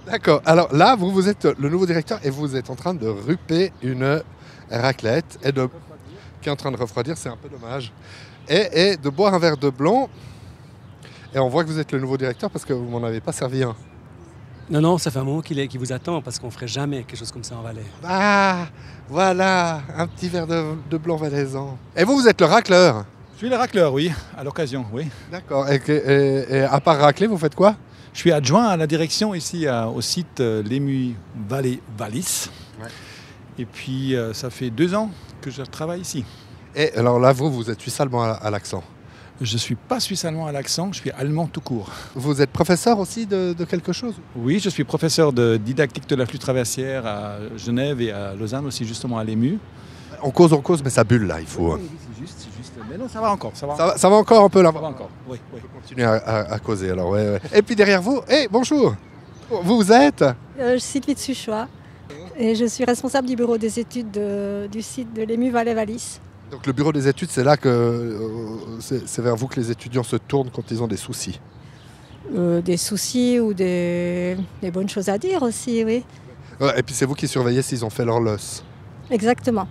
D'accord. Alors là, vous êtes le nouveau directeur et vous êtes en train de ruper une raclette qui est en train de refroidir, c'est un peu dommage. Et de boire un verre de blanc. Et on voit que vous êtes le nouveau directeur parce que vous m'en avez pas servi un. Non, ça fait un moment qu'il vous attend parce qu'on ferait jamais quelque chose comme ça en Valais. Ah, voilà, un petit verre de blanc valaisan. Et vous êtes le racleur? Je suis le racleur, oui, à l'occasion, oui. D'accord. Et à part racler, vous faites quoi? Je suis adjoint à la direction ici au site l'Ému Vallée-Valis. Ouais. Et puis, ça fait 2 ans que je travaille ici. Et alors là, vous êtes suisse-allemand à l'accent? Je ne suis pas suisse-allemand à l'accent, je suis allemand tout court. Vous êtes professeur aussi de quelque chose? Oui, je suis professeur de didactique de la flûte traversière à Genève et à Lausanne aussi, justement à l'Ému. On cause, mais ça bulle là, il faut... Oui, c'est juste. Mais non, ça va encore. Ça va encore un peu là. Ça va encore, oui. On peut continuer à causer alors, ouais. Et puis derrière vous, bonjour. Vous êtes Sylvie Suchois et je suis responsable du bureau des études du site de l'Ému Valais-Valis. Donc le bureau des études, c'est là que c'est vers vous que les étudiants se tournent quand ils ont des soucis. Des soucis ou des bonnes choses à dire aussi, oui. Ouais, et puis c'est vous qui surveillez s'ils ont fait leur LOS. Exactement.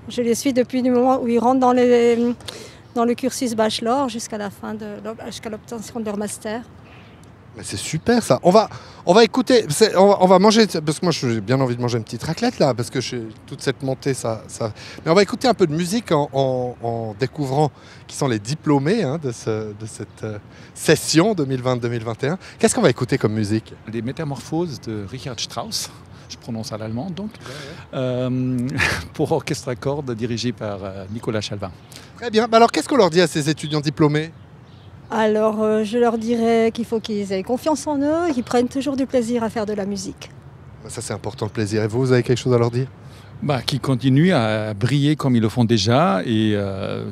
Je les suis depuis le moment où ils rentrent dans le cursus bachelor jusqu'à l'obtention de leur master. Mais c'est super ça. On va écouter, on va manger, parce que moi j'ai bien envie de manger une petite raclette là, parce que toute cette montée, ça... Mais on va écouter un peu de musique en découvrant qui sont les diplômés de cette session 2020-2021. Qu'est-ce qu'on va écouter comme musique? Les Métamorphoses de Richard Strauss. Je prononce à l'allemand, donc, pour orchestre à cordes dirigé par Nicolas Chalvin. Très bien. Alors, qu'est-ce qu'on leur dit à ces étudiants diplômés? Alors, je leur dirais qu'il faut qu'ils aient confiance en eux et qu'ils prennent toujours du plaisir à faire de la musique. Ça, c'est important, le plaisir. Et vous avez quelque chose à leur dire? Qu'ils continuent à briller comme ils le font déjà et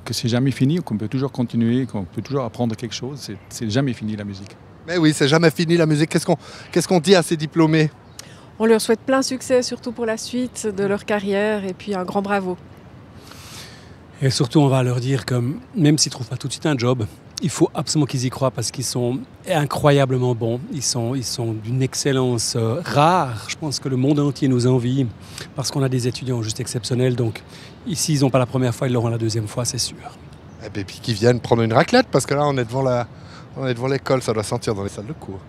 que c'est jamais fini, qu'on peut toujours continuer, qu'on peut toujours apprendre quelque chose. C'est jamais fini, la musique. Mais oui, c'est jamais fini, la musique. Qu'est-ce qu'on dit à ces diplômés? On leur souhaite plein succès, surtout pour la suite de leur carrière, et puis un grand bravo. Et surtout, on va leur dire que même s'ils ne trouvent pas tout de suite un job, il faut absolument qu'ils y croient parce qu'ils sont incroyablement bons. Ils sont d'une excellence rare. Je pense que le monde entier nous envie parce qu'on a des étudiants juste exceptionnels. Donc ici, ils n'ont pas la première fois, ils l'auront la deuxième fois, c'est sûr. Et puis qu'ils viennent prendre une raclette parce que là, on est devant l'école, ça doit sentir dans les salles de cours.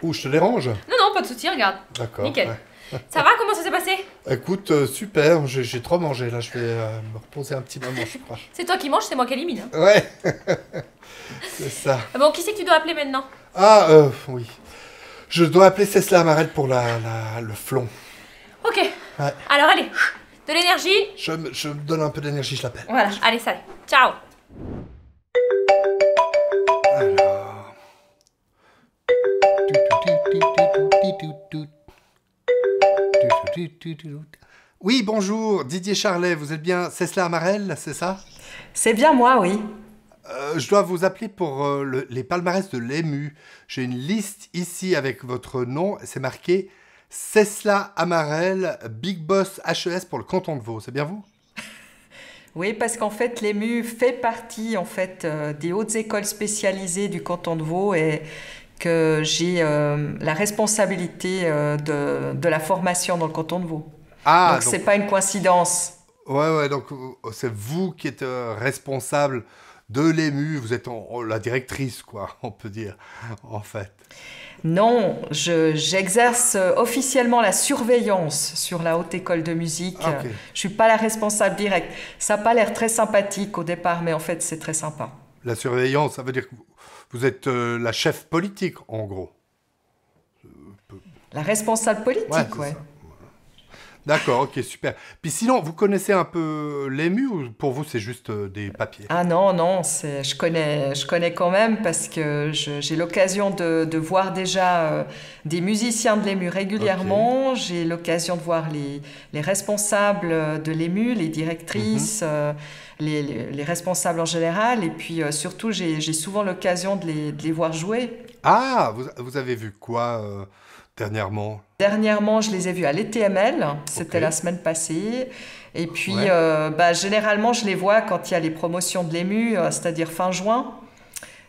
coup, je te dérange? Non, pas de souci, regarde. D'accord. Nickel. Ouais. Ça va, comment ça s'est passé? Écoute, super, j'ai trop mangé, là, je vais me reposer un petit moment, je crois. C'est toi qui manges, c'est moi qui élimine. Hein. Ouais, c'est ça. Bon, qui c'est que tu dois appeler maintenant? Ah, oui. Je dois appeler Cécile Amarel pour le flon. Ok. Ouais. Alors, allez, de l'énergie. Je me donne un peu d'énergie, je l'appelle. Voilà, allez, salut. Ciao. Alors... Oui, bonjour, Didier Charlet, vous êtes bien Cécile Amarel, c'est ça? C'est bien moi, oui. Je dois vous appeler pour les palmarès de l'EMU. J'ai une liste ici avec votre nom, c'est marqué Cécile Amarel, Big Boss HES pour le canton de Vaud, c'est bien vous? Oui, parce qu'en fait, l'EMU fait partie en fait, des hautes écoles spécialisées du canton de Vaud et que j'ai la responsabilité de la formation dans le canton de Vaud. Ah, donc c'est pas une coïncidence. Ouais, donc c'est vous qui êtes responsable de l'EMU, vous êtes la directrice, quoi, on peut dire, en fait. Non, j'exerce officiellement la surveillance sur la haute école de musique. Ah, okay. Je suis pas la responsable directe. Ça n'a pas l'air très sympathique au départ, mais en fait, c'est très sympa. La surveillance, ça veut dire que vous êtes la chef politique, en gros. La responsable politique, ouais. D'accord, ok, super. Puis sinon, vous connaissez un peu l'EMU ou pour vous, c'est juste des papiers? Ah non, je connais quand même parce que j'ai l'occasion de voir déjà des musiciens de l'EMU régulièrement. Okay. J'ai l'occasion de voir les responsables de l'EMU, les directrices, les responsables en général. Et puis surtout, j'ai souvent l'occasion de les voir jouer. Ah, vous avez vu quoi dernièrement? Dernièrement, je les ai vus à l'ETML, c'était la semaine passée. Et puis, généralement, je les vois quand il y a les promotions de l'EMU, c'est-à-dire fin juin.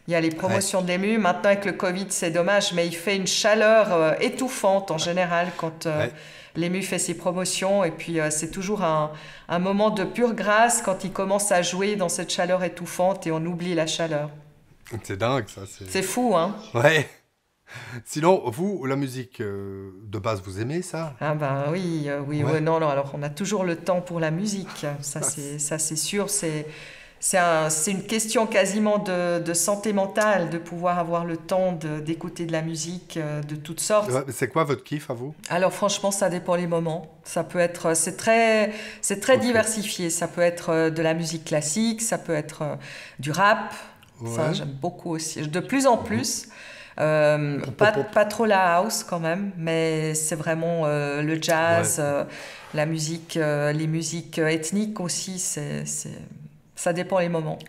Il y a les promotions de l'EMU. Maintenant, avec le Covid, c'est dommage, mais il fait une chaleur étouffante en général quand l'EMU fait ses promotions. Et puis, c'est toujours un moment de pure grâce quand il commence à jouer dans cette chaleur étouffante et on oublie la chaleur. C'est dingue, ça. C'est fou, hein? Ouais. Sinon, vous, la musique, de base, vous aimez ça? Ah ben oui, non, alors on a toujours le temps pour la musique, ça c'est sûr, c'est une question quasiment de santé mentale, de pouvoir avoir le temps d'écouter de la musique de toutes sortes. C'est quoi votre kiff à vous? Alors franchement, ça dépend les moments, ça peut être, c'est très diversifié, ça peut être de la musique classique, ça peut être du rap, ça j'aime beaucoup aussi, de plus en plus. Pas trop la house quand même, mais c'est vraiment le jazz, la musique, les musiques ethniques aussi, ça dépend les moments.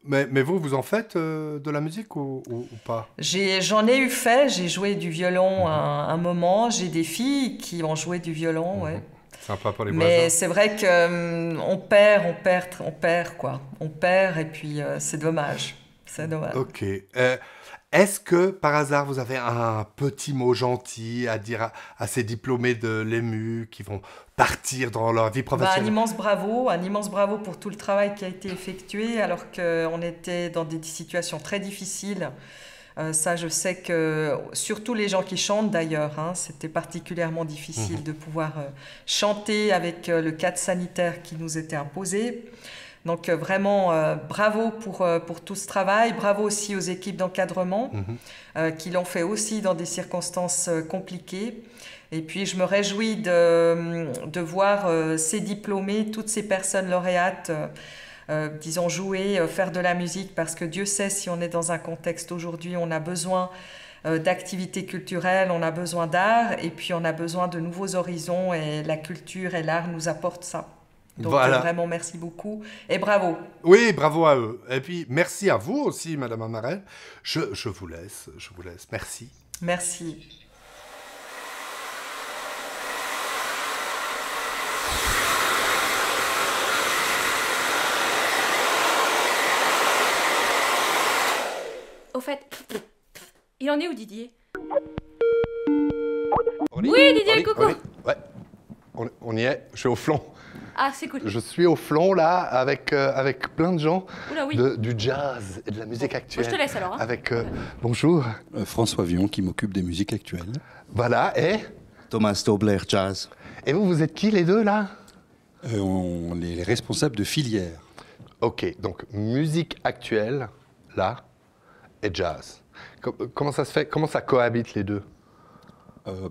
Mais vous en faites de la musique ou pas? J'en ai eu fait, j'ai joué du violon un moment, j'ai des filles qui ont joué du violon, ouais. Sympa pour les voisins. Mais c'est vrai qu'on perd quoi. On perd et puis c'est dommage. C'est dommage. Ok. Est-ce que, par hasard, vous avez un petit mot gentil à dire à ces diplômés de l'EMU qui vont partir dans leur vie professionnelle? Un immense bravo pour tout le travail qui a été effectué alors qu'on était dans des situations très difficiles. Ça, je sais que, surtout les gens qui chantent d'ailleurs, c'était particulièrement difficile de pouvoir chanter avec le cadre sanitaire qui nous était imposé. Donc vraiment, bravo pour tout ce travail. Bravo aussi aux équipes d'encadrement qui l'ont fait aussi dans des circonstances compliquées. Et puis, je me réjouis de voir ces diplômés, toutes ces personnes lauréates, disons, jouer, faire de la musique, parce que Dieu sait si on est dans un contexte aujourd'hui, on a besoin d'activités culturelles, on a besoin d'art, et puis on a besoin de nouveaux horizons, et la culture et l'art nous apportent ça. Donc vraiment, merci beaucoup et bravo. Oui, bravo à eux. Et puis, merci à vous aussi, Madame Amarel. Je vous laisse. Merci. Merci. Au fait, il en est où, Didier? Oui, Didier, coucou. On y est, je suis au flon. Ah, c'est cool. Je suis au flanc là avec plein de gens Oula, oui. du jazz et de la musique actuelle. Moi, je te laisse alors. Hein. Bonjour. François Vion qui m'occupe des musiques actuelles. Voilà, et Thomas Tobler, jazz. Et vous êtes qui les deux là? On est les responsables de filière. Ok, donc musique actuelle, là, et jazz. Comment ça se fait? Comment ça cohabite les deux?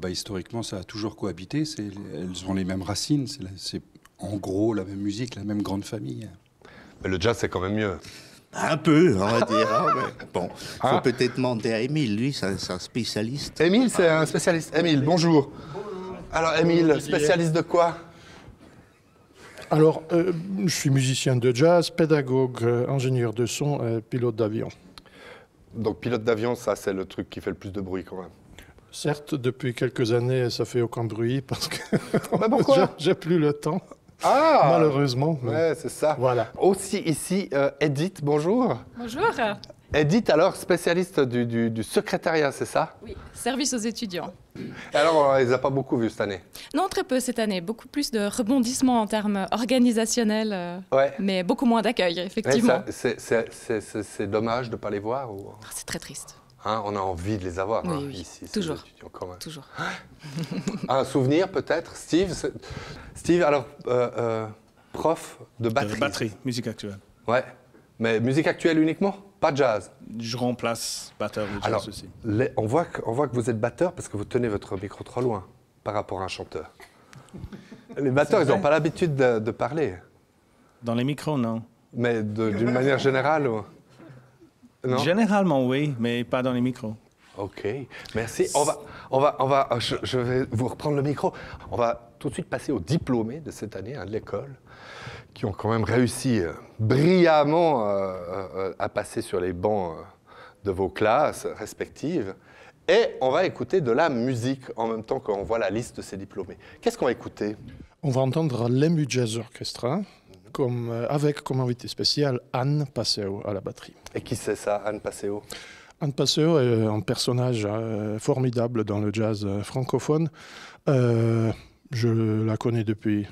Historiquement, ça a toujours cohabité. Elles ont les mêmes racines. C'est en gros la même musique, la même grande famille. Mais le jazz, c'est quand même mieux. Un peu, on va dire. Hein, mais bon, il faut peut-être demander à Émile. Lui, c'est un spécialiste. Émile, c'est un spécialiste. Émile, bonjour. Alors, Émile, spécialiste de quoi? Alors, je suis musicien de jazz, pédagogue, ingénieur de son, pilote d'avion. Donc, pilote d'avion, ça, c'est le truc qui fait le plus de bruit quand même. Certes, depuis quelques années, ça fait aucun bruit parce que pourquoi j'ai plus le temps. Ah, malheureusement. Ouais, c'est ça. Voilà. Aussi ici, Edith, bonjour. Bonjour. Edith, alors, spécialiste du secrétariat, c'est ça? Oui, service aux étudiants. Alors, on ne les a pas beaucoup vus cette année? Non, très peu cette année. Beaucoup plus de rebondissements en termes organisationnels, ouais. Mais beaucoup moins d'accueil, effectivement. C'est dommage de ne pas les voir ou... C'est très triste. Hein, on a envie de les avoir oui, oui. Ici, toujours. Ces étudiants, quand même. Toujours. Un souvenir peut-être, Steve? Steve, alors, prof de batterie. Batterie, musique actuelle. Ouais, mais musique actuelle uniquement? Pas jazz? Je remplace batteur de jazz alors, aussi. On voit que vous êtes batteur parce que vous tenez votre micro trop loin par rapport à un chanteur. Les batteurs, ils n'ont pas l'habitude de parler. Dans les micros, non. Mais d'une manière générale ou... Non? Généralement, oui, mais pas dans les micros. Ok, merci. Je vais vous reprendre le micro. On va tout de suite passer aux diplômés de cette année de l'école, qui ont quand même réussi brillamment à passer sur les bancs de vos classes respectives. Et on va écouter de la musique en même temps qu'on voit la liste de ces diplômés. Qu'est-ce qu'on va écouter? On va entendre l'EMU Jazz Orchestra, avec comme invité spécial Anne Passeo à la batterie. Et qui c'est ça, Anne Passeo? Anne Passeo est un personnage formidable dans le jazz francophone. Je la connais depuis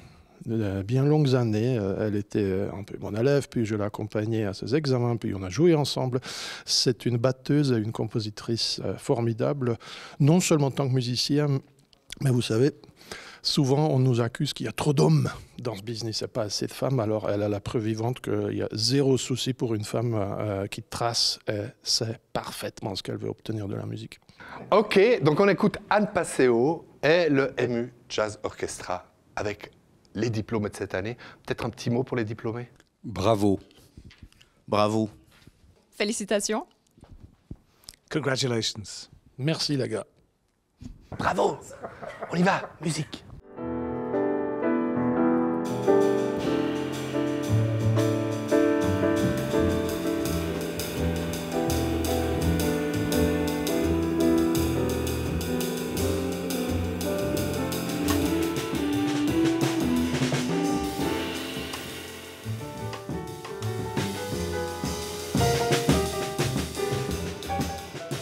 de bien longues années. Elle était un peu mon élève, puis je l'ai accompagnée à ses examens, puis on a joué ensemble. C'est une batteuse et une compositrice formidable, non seulement en tant que musicienne, mais vous savez, souvent on nous accuse qu'il y a trop d'hommes dans ce business et pas assez de femmes. Alors elle a la preuve vivante qu'il y a zéro souci pour une femme qui trace et sait parfaitement ce qu'elle veut obtenir de la musique. Ok, donc on écoute Anne Passeo et le EMU Jazz Orchestra avec les diplômés de cette année. Peut-être un petit mot pour les diplômés? Bravo. Bravo. Félicitations. Congratulations. Merci les gars. Bravo. On y va, musique.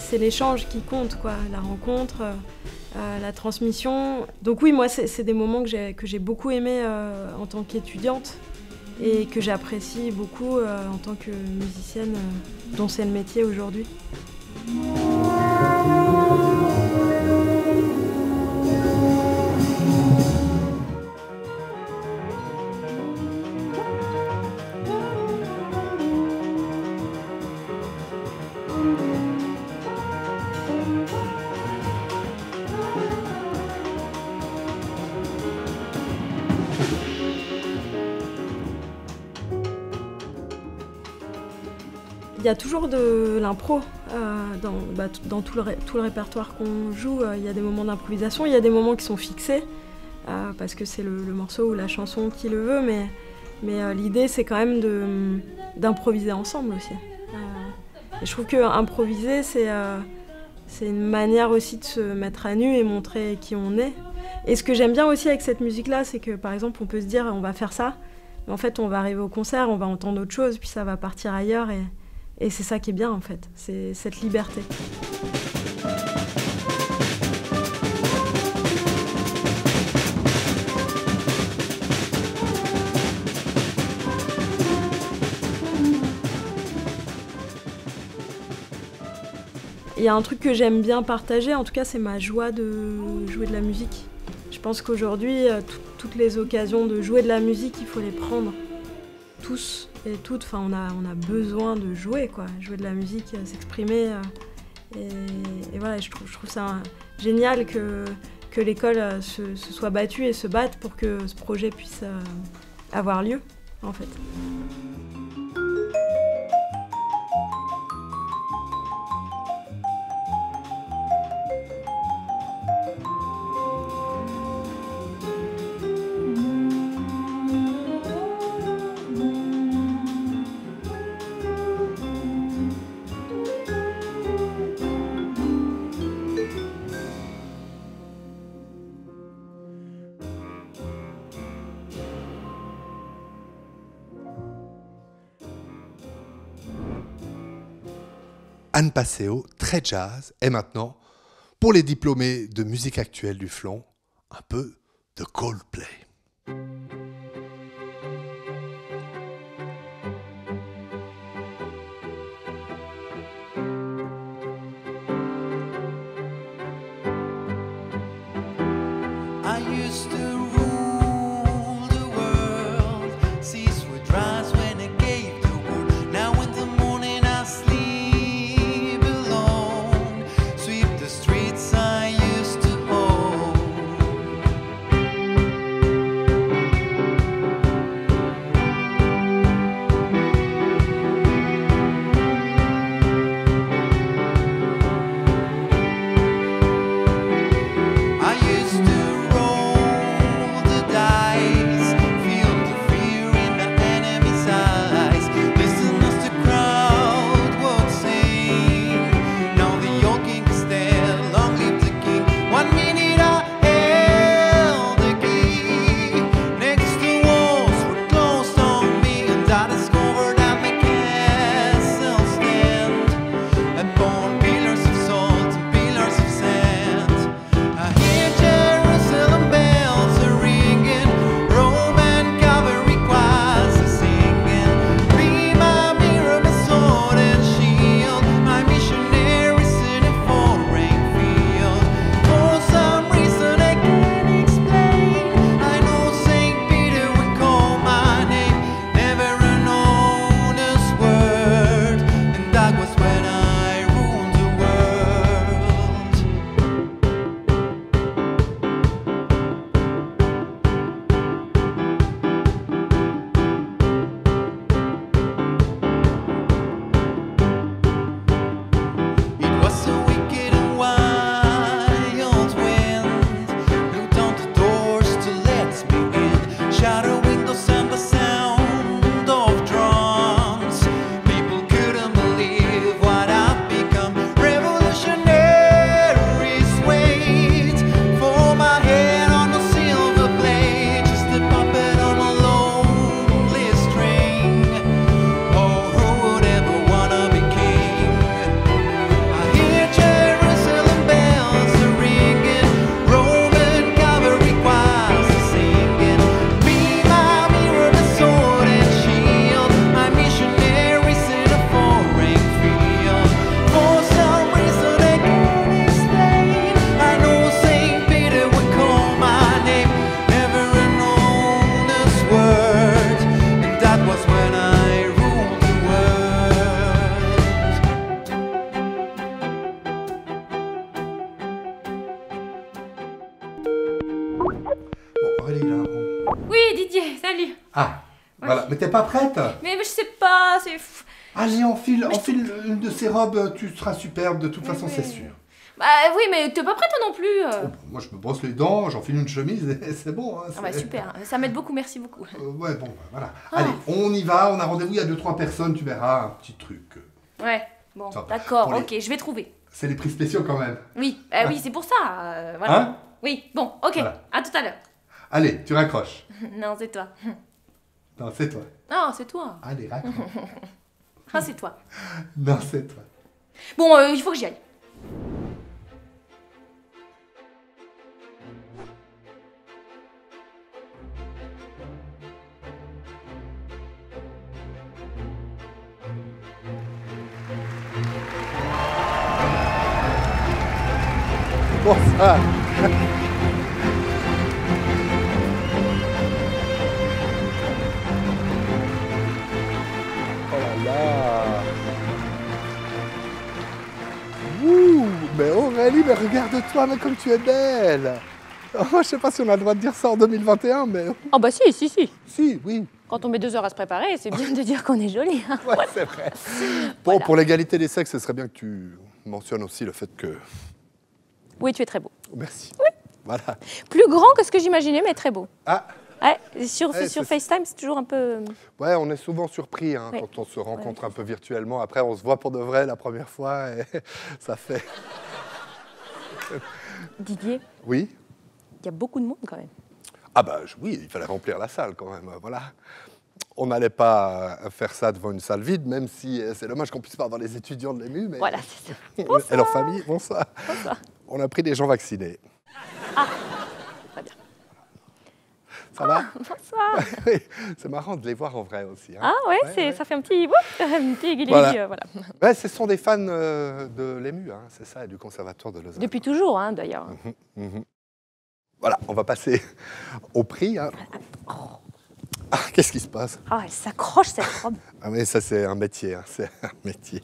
C'est l'échange qui compte, quoi, la rencontre, la transmission. Donc oui, moi, c'est des moments que j'ai beaucoup aimés en tant qu'étudiante et que j'apprécie beaucoup en tant que musicienne dont c'est le métier aujourd'hui. Il y a toujours de l'impro dans tout le répertoire qu'on joue. Il y a des moments d'improvisation, il y a des moments qui sont fixés parce que c'est le morceau ou la chanson qui le veut, mais l'idée c'est quand même d'improviser ensemble aussi. Et je trouve qu'improviser c'est une manière aussi de se mettre à nu et montrer qui on est. Et ce que j'aime bien aussi avec cette musique-là, c'est que par exemple on peut se dire on va faire ça, mais en fait on va arriver au concert, on va entendre autre chose, puis ça va partir ailleurs et c'est ça qui est bien en fait, c'est cette liberté. il y a un truc que j'aime bien partager, en tout cas c'est ma joie de jouer de la musique. Je pense qu'aujourd'hui, toutes les occasions de jouer de la musique, il faut les prendre. Tous et toutes, enfin, on a besoin de jouer, quoi. Jouer de la musique, s'exprimer. Et voilà, je trouve ça génial que l'école se soit battue et se batte pour que ce projet puisse avoir lieu, en fait. Anne Passeo, très jazz. Et maintenant, pour les diplômés de musique actuelle du Flon, un peu de Coldplay. I used to rule the world, seas were dry when I gave the word. Now in the morning I sleep alone, sweep the streets I used to own. I used to roll the dice, feel the fear in the enemy's eyes. Listen as the crowd would sing. Now the old king is dead, long live the king. 1 minute I held the key. Next the walls were closed on me, and I discovered that my castle stand upon pillars of salt and pillars of sand. I hear Jerusalem bells are ringing, Roman cavalry choirs are singing. Be my mirror, my sword and shield, my missionaries in a foreign field. For some reason I can't explain, I know Saint Peter would call my name, never an honest word, and that was when I ruled the world. It was a wicked and wild wind, blew down the doors to let me in, shattered windows and the sound of drums. People couldn't believe what I'd become. Revolutionaries wait for my head on a silver blade, just a puppet on a lonely string. Oh, who would ever wanna be king? I hear Jerusalem bells are ringing, Roman cavalry choirs are singing. Be my mirror, my sword and shield, my missionaries in a foreign field. For some reason I can't explain, I know Saint Peter would call my name, never an honest word, and that was when I ruled the Bon, Aurélie, là, Oui, Didier, salut. Ah, voilà. Mais t'es pas prête? Mais je sais pas, c'est fou. Allez, enfile une de ces robes, tu seras superbe, de toute façon, c'est sûr. Bah oui, mais t'es pas prête non plus. Moi, je me brosse les dents, j'enfile une chemise, et c'est bon. Hein, Ah bah super, ça m'aide beaucoup, merci beaucoup. Ouais, bon, voilà. Allez, on y va, on a rendez-vous, il y a 2-3 personnes, tu verras, un petit truc. Ouais, bon, Ça va. d'accord, Pour les- ok, je vais trouver. C'est les prix spéciaux quand même. Oui, oui, c'est pour ça, voilà. Hein? Oui, bon, ok, Voilà. à tout à l'heure. Allez, tu raccroches. Non, c'est toi. Non, c'est toi. Non, c'est toi. Allez, raccroche. Ah, c'est toi. Non, c'est toi. Bon, il faut que j'y aille. Bonsoir. Oh là là. Ouh, mais Aurélie, mais regarde-toi, mais comme tu es belle. Oh, je sais pas si on a le droit de dire ça en 2021, mais... Oh bah si. Si, oui. Quand on met 2 heures à se préparer, c'est bien de dire qu'on est joli. Hein. Ouais, c'est vrai. Bon, pour l'égalité des sexes, ce serait bien que tu mentionnes aussi le fait que... Oui, tu es très beau. Merci. Oui. Voilà. Plus grand que ce que j'imaginais, mais très beau. Ah. Ouais, sur Ouais, FaceTime, c'est toujours un peu... Ouais, on est souvent surpris hein, Oui. quand on se rencontre un peu virtuellement. Après, on se voit pour de vrai la première fois et ça fait... Didier, Oui. il y a beaucoup de monde quand même. Ah bah oui, il fallait remplir la salle quand même, voilà. On n'allait pas faire ça devant une salle vide, même si c'est dommage qu'on puisse pas avoir les étudiants de l'EMU, mais... Voilà, c'est ça. Et leur famille, bonsoir. On a pris des gens vaccinés. Très bien. Ça va? Bonsoir. Oui, c'est marrant de les voir en vrai aussi. Hein. Ah ouais, ça fait un petit... un petit guili, Voilà. voilà. Ouais, ce sont des fans de l'EMU, hein, c'est ça, et du Conservatoire de Lausanne. Depuis toujours, hein, d'ailleurs. Voilà, on va passer au prix. Hein. Ah, qu'est-ce qui se passe? Ah, elle s'accroche cette robe. Ah oui, ça c'est un métier, hein, c'est un métier.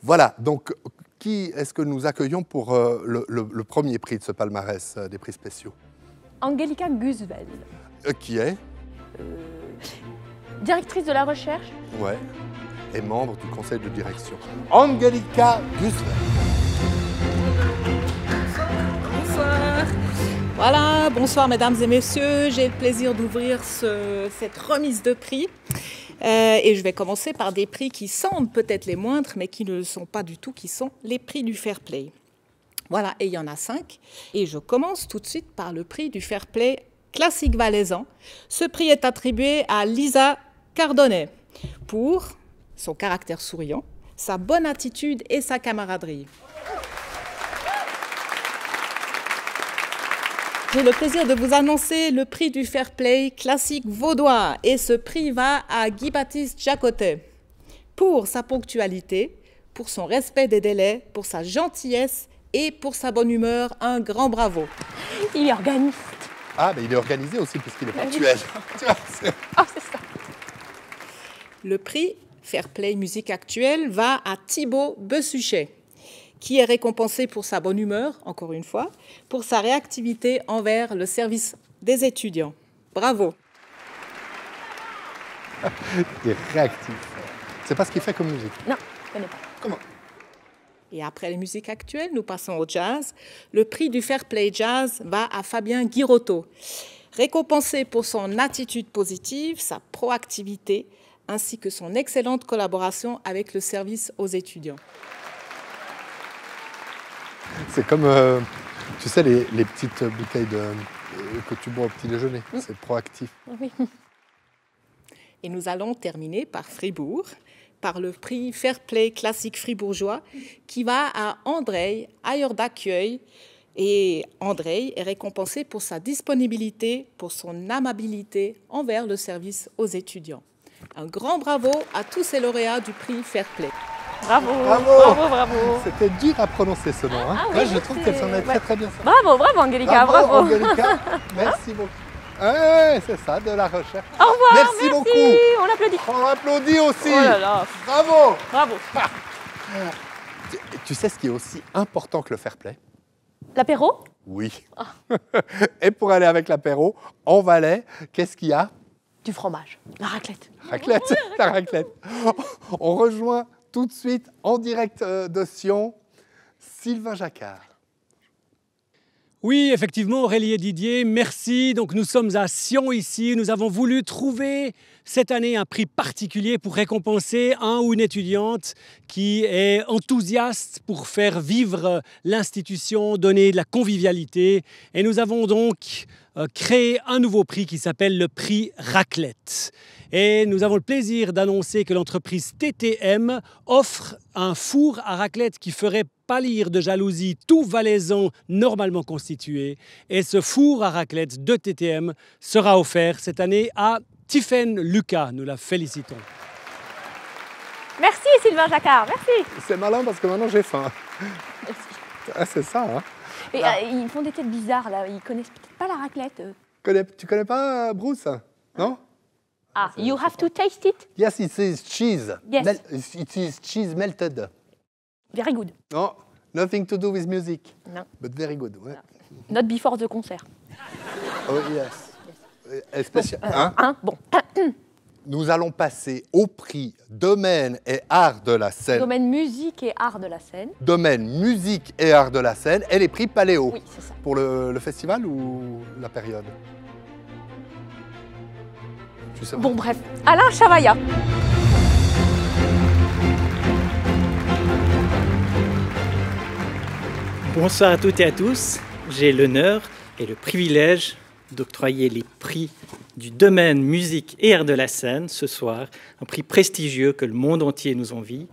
Voilà, donc qui est-ce que nous accueillons pour le premier prix de ce palmarès des prix spéciaux? Angelika Guzvel, Qui est? directrice de la recherche. Ouais, et membre du conseil de direction. Angelika Guzvel. Bonsoir. Voilà, bonsoir mesdames et messieurs. J'ai le plaisir d'ouvrir cette remise de prix. Et je vais commencer par des prix qui semblent peut-être les moindres, mais qui ne le sont pas du tout, qui sont les prix du Fair Play. Voilà, et il y en a 5. Et je commence tout de suite par le prix du Fair Play classique valaisan. Ce prix est attribué à Lisa Cardonnet pour son caractère souriant, sa bonne attitude et sa camaraderie. J'ai le plaisir de vous annoncer le prix du Fair Play classique vaudois. Et ce prix va à Guy-Baptiste Jacotet pour sa ponctualité, pour son respect des délais, pour sa gentillesse et pour sa bonne humeur. Un grand bravo. Il est organiste. Ah, mais il est organisé aussi puisqu'il est ponctuel. Ah, c'est ça. Le prix Fair Play musique actuelle va à Thibaut Bessuchet, qui est récompensé pour sa bonne humeur, encore une fois, pour sa réactivité envers le service des étudiants. Bravo. Il est réactif. C'est pas ce qu'il fait comme musique. Non, je connais pas. Comment? Et après les musiques actuelles, nous passons au jazz. Le prix du Fair Play Jazz va à Fabien Guirotto, récompensé pour son attitude positive, sa proactivité, ainsi que son excellente collaboration avec le service aux étudiants. C'est comme, tu sais, les petites bouteilles que tu bois au petit déjeuner. C'est proactif. Oui. Et nous allons terminer par Fribourg, par le prix Fair Play classique fribourgeois, qui va à André, ailleurs d'accueil. Et André est récompensé pour sa disponibilité, pour son amabilité envers le service aux étudiants. Un grand bravo à tous ces lauréats du prix Fair Play. Bravo, Bravo, bravo, bravo. C'était dur à prononcer ce nom. Hein. Ah oui, Moi, je trouve qu'elle s'en est très très bien. Bravo, bravo Angelika, bravo. Angelika, merci beaucoup. Ouais, c'est ça, de la recherche. Au revoir, merci beaucoup. On applaudit. On applaudit aussi. Oh là là. Bravo. Bravo. Tu sais ce qui est aussi important que le fair play? L'apéro? Oui. Et pour aller avec l'apéro, en Valais, qu'est-ce qu'il y a? Du fromage, la raclette. Raclette, la raclette. On rejoint tout de suite en direct de Sion, Sylvain Jacquard. Oui, effectivement, Aurélie et Didier, merci. Donc nous sommes à Sion ici. Nous avons voulu trouver cette année un prix particulier pour récompenser un ou une étudiante qui est enthousiaste pour faire vivre l'institution, donner de la convivialité. Et nous avons donc créé un nouveau prix qui s'appelle le prix Raclette. Et nous avons le plaisir d'annoncer que l'entreprise TTM offre un four à raclette qui ferait pâlir de jalousie tout Valaisan normalement constitué. Et ce four à raclette de TTM sera offert cette année à Tiffaine Lucas. Nous la félicitons. Merci Sylvain Jacquard, merci. C'est malin parce que maintenant j'ai faim. Ah, c'est ça, hein. Et, ils font des têtes bizarres, là. Ils connaissent peut-être pas la raclette. Tu connais pas Bruce? Non? Ah, you have to taste it? Yes, it is cheese. Yes. It is cheese melted. Very good. No, nothing to do with music. No. But very good. Ouais. Not before the concert. Oh, yes. Bon. Nous allons passer au prix Domaine et Art de la scène. Domaine musique et art de la scène. Domaine musique et art de la scène et les prix Paléo. Oui, c'est ça. Pour le festival ou la période? Tu sais pas. Bon, bref. Alain Chavaya. Bonsoir à toutes et à tous. J'ai l'honneur et le privilège d'octroyer les prix du domaine musique et art de la scène ce soir, un prix prestigieux que le monde entier nous envie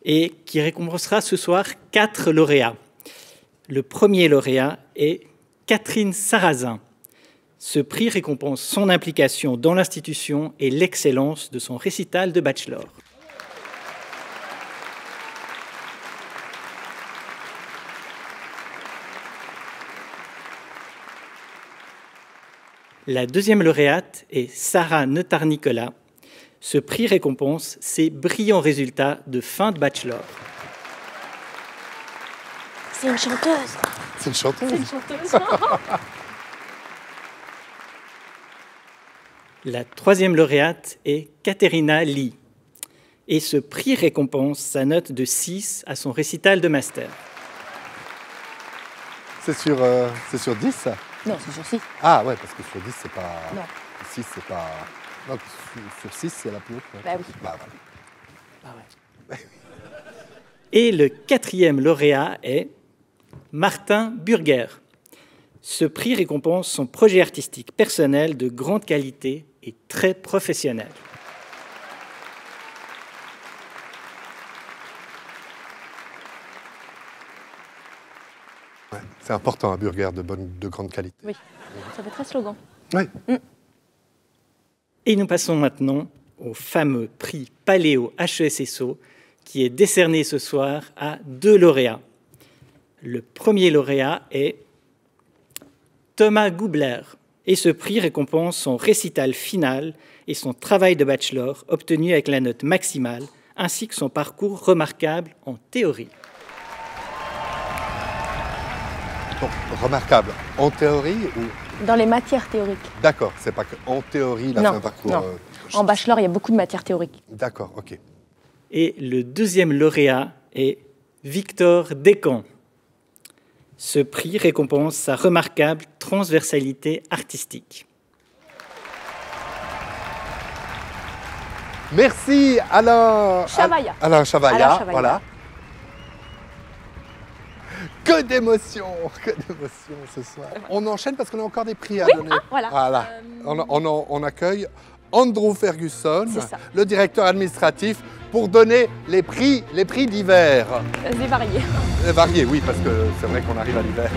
et qui récompensera ce soir 4 lauréats. Le premier lauréat est Catherine Sarrazin. Ce prix récompense son implication dans l'institution et l'excellence de son récital de bachelor. La deuxième lauréate est Sarah Neutar-Nicolas. Ce prix récompense ses brillants résultats de fin de bachelor. C'est une chanteuse. C'est une chanteuse. C'est une chanteuse. La troisième lauréate est Katerina Lee. Et ce prix récompense sa note de 6 à son récital de master. C'est sur 10 ça? Non, c'est sur 6. Ah ouais, parce que sur 10 c'est pas... Non. 6 c'est pas... Non, sur 6 c'est la plus haute. Bah oui. Bah voilà. Et le quatrième lauréat est Martin Burger. Ce prix récompense son projet artistique personnel de grande qualité et très professionnel. Ouais, c'est important un burger de grande qualité. Oui, ça fait très slogan. Oui. Et nous passons maintenant au fameux prix Paléo HESSO qui est décerné ce soir à 2 lauréats. Le premier lauréat est Thomas Goubler. Et ce prix récompense son récital final et son travail de bachelor obtenu avec la note maximale, ainsi que son parcours remarquable en théorie. Donc, remarquable. En théorie ou... Dans les matières théoriques. D'accord, c'est pas qu'en théorie il a fait un parcours... Non. En bachelor, il y a beaucoup de matières théoriques. D'accord, ok. Et le deuxième lauréat est Victor Descamps. Ce prix récompense sa remarquable transversalité artistique. Merci Alain Chavaya. Alain Chavaya, Alain Chavaya. Voilà. Que d'émotions ce soir. On enchaîne parce qu'on a encore des prix à donner. Voilà. On accueille Andrew Ferguson, le directeur administratif, pour donner les prix d'hiver. C'est varié. Varié, oui, parce que c'est vrai qu'on arrive à l'hiver.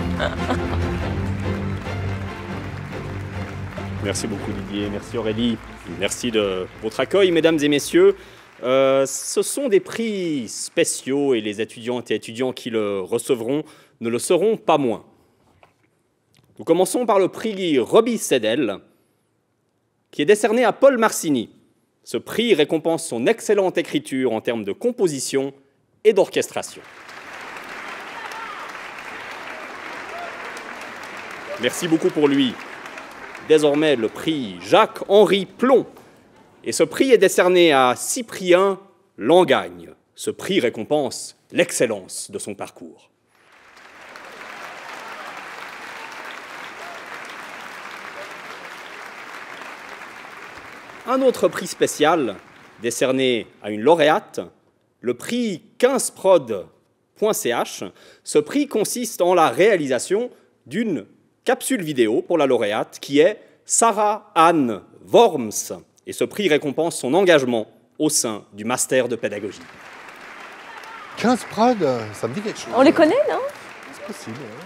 Merci beaucoup Didier, merci Aurélie, merci de votre accueil mesdames et messieurs. Ce sont des prix spéciaux et les étudiantes et étudiants qui le recevront ne le seront pas moins. Nous commençons par le prix Roby Sedel, qui est décerné à Paul Marcini. Ce prix récompense son excellente écriture en termes de composition et d'orchestration. Merci beaucoup pour lui. Désormais, le prix Jacques-Henri Plomb. Et ce prix est décerné à Cyprien Langagne. Ce prix récompense l'excellence de son parcours. Un autre prix spécial, décerné à une lauréate, le prix 15prod.ch. Ce prix consiste en la réalisation d'une capsule vidéo pour la lauréate qui est Sarah Anne Worms. Et ce prix récompense son engagement au sein du master de pédagogie. 15prod, ça me dit quelque chose. On les connaît, non? C'est possible. Hein.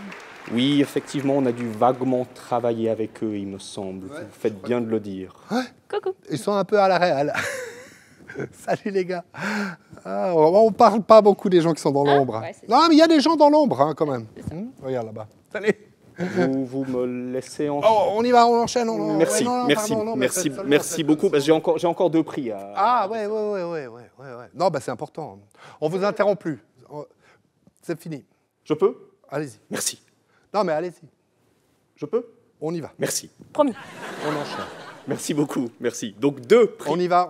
Oui, effectivement, on a dû vaguement travailler avec eux, il me semble. Ouais. Vous faites bien de le dire. Ouais. Coucou. Ils sont un peu à la réal. Salut les gars. Ah, on ne parle pas beaucoup des gens qui sont dans l'ombre. Ouais, non, mais il y a des gens dans l'ombre, hein, quand même. Regarde là-bas. Allez. Vous me laissez en... Oh, on y va, on enchaîne. Merci, ouais, non, merci, pardon, non, merci beaucoup. Parce que j'ai encore 2 prix. Ah, ouais. Non, bah, c'est important. On vous interrompt plus. C'est fini. Je peux? Allez-y. Merci. Non, mais allez-y. Je peux? On y va. Merci. Promis. On enchaîne. Merci beaucoup, merci. Donc 2 prix. On y va.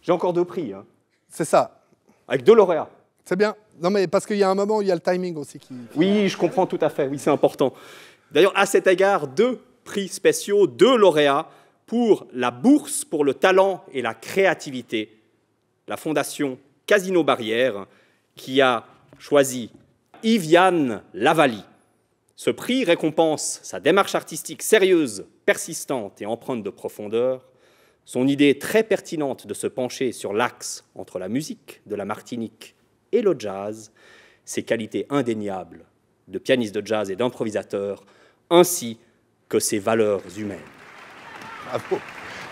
J'ai encore 2 prix. Hein. C'est ça. Avec 2 lauréats. C'est bien. Non, mais parce qu'il y a un moment où il y a le timing aussi qui... Oui, je comprends tout à fait. Oui, c'est important. D'ailleurs, à cet égard, 2 prix spéciaux, 2 lauréats pour la bourse pour le talent et la créativité. La Fondation Casino Barrière qui a choisi Yves-Yann Lavally. Ce prix récompense sa démarche artistique sérieuse, persistante et empreinte de profondeur, son idée très pertinente de se pencher sur l'axe entre la musique de la Martinique et le jazz, ses qualités indéniables de pianiste de jazz et d'improvisateur, ainsi que ses valeurs humaines. Bravo.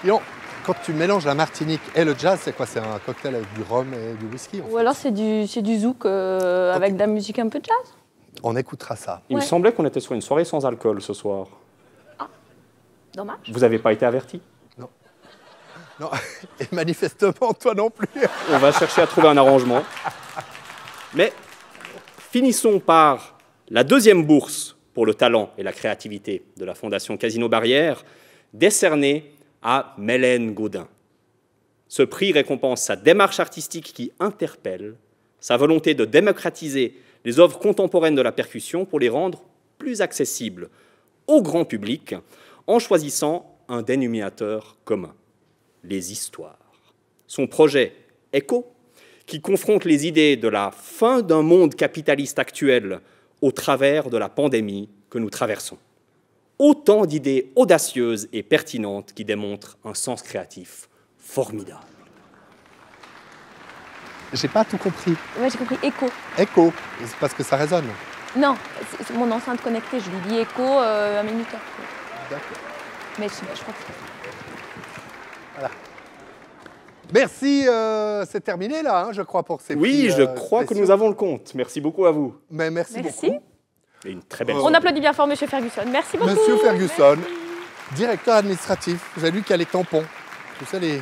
Dis-donc, quand tu mélanges la Martinique et le jazz, c'est quoi? C'est un cocktail avec du rhum et du whisky en fait. Ou alors c'est du zouk avec de la musique un peu de jazz. On écoutera ça. Il me semblait qu'on était sur une soirée sans alcool ce soir. Dommage. Vous n'avez pas été averti? Non, et manifestement, toi non plus. On va chercher à trouver un arrangement. Mais finissons par la 2e bourse pour le talent et la créativité de la Fondation Casino Barrière, décernée à Mélène Gaudin. Ce prix récompense sa démarche artistique qui interpelle, sa volonté de démocratiser les œuvres contemporaines de la percussion pour les rendre plus accessibles au grand public en choisissant un dénominateur commun, les histoires. Son projet ECHO, qui confronte les idées de la fin d'un monde capitaliste actuel au travers de la pandémie que nous traversons. Autant d'idées audacieuses et pertinentes qui démontrent un sens créatif formidable. J'ai pas tout compris. Ouais, j'ai compris écho. Écho, c'est parce que ça résonne. Non, c'est mon enceinte connectée, je lui dis écho un minuteur. D'accord. Mais je crois que c'est Voilà. Merci, c'est terminé là, hein, je crois, pour ces Oui, prix, je crois que spéciaux. nous avons le compte. Merci beaucoup à vous. Mais merci beaucoup. Et une très belle On soirée. applaudit bien fort Monsieur Ferguson. Merci beaucoup. Monsieur Ferguson, directeur administratif, vous avez lu qu'il y a les tampons. Tu sais, les...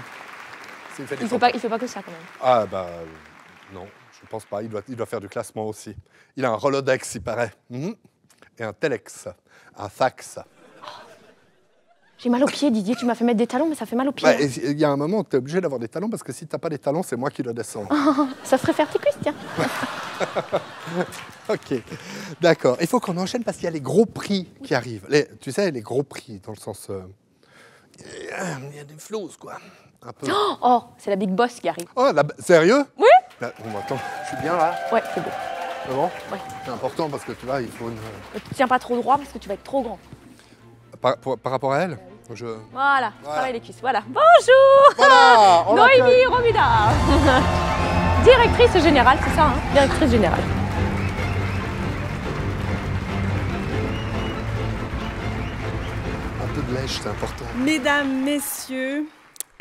Il fait pas que ça quand même. Ah bah non, je pense pas. Il doit faire du classement aussi. Il a un Rolodex, il paraît. Et un Telex, un fax. J'ai mal aux pieds, Didier. Tu m'as fait mettre des talons, mais ça fait mal aux pieds. Bah, il y a un moment où tu es obligé d'avoir des talons parce que si tu n'as pas des talons, c'est moi qui dois descendre. Ça ferait faire tes cuisses, tiens. Ok, d'accord. Il faut qu'on enchaîne parce qu'il y a les gros prix qui arrivent. Tu sais, les gros prix, dans le sens... il y a des flouses, quoi. Un peu. Oh, c'est la Big Boss qui arrive. Oh, sérieux? Oui. Bon, attends, je suis bien là. Ouais, c'est beau. C'est bon? Ouais. C'est important parce que tu vois, il faut une... Tu tiens pas trop droit parce que tu vas être trop grand. Par rapport à elle, Voilà, travaille les cuisses. Voilà. Bonjour. Voilà, on Noémie l'accueille. Romida. Directrice générale, c'est ça, hein? Directrice générale. Un peu de lèche, c'est important. Mesdames, Messieurs,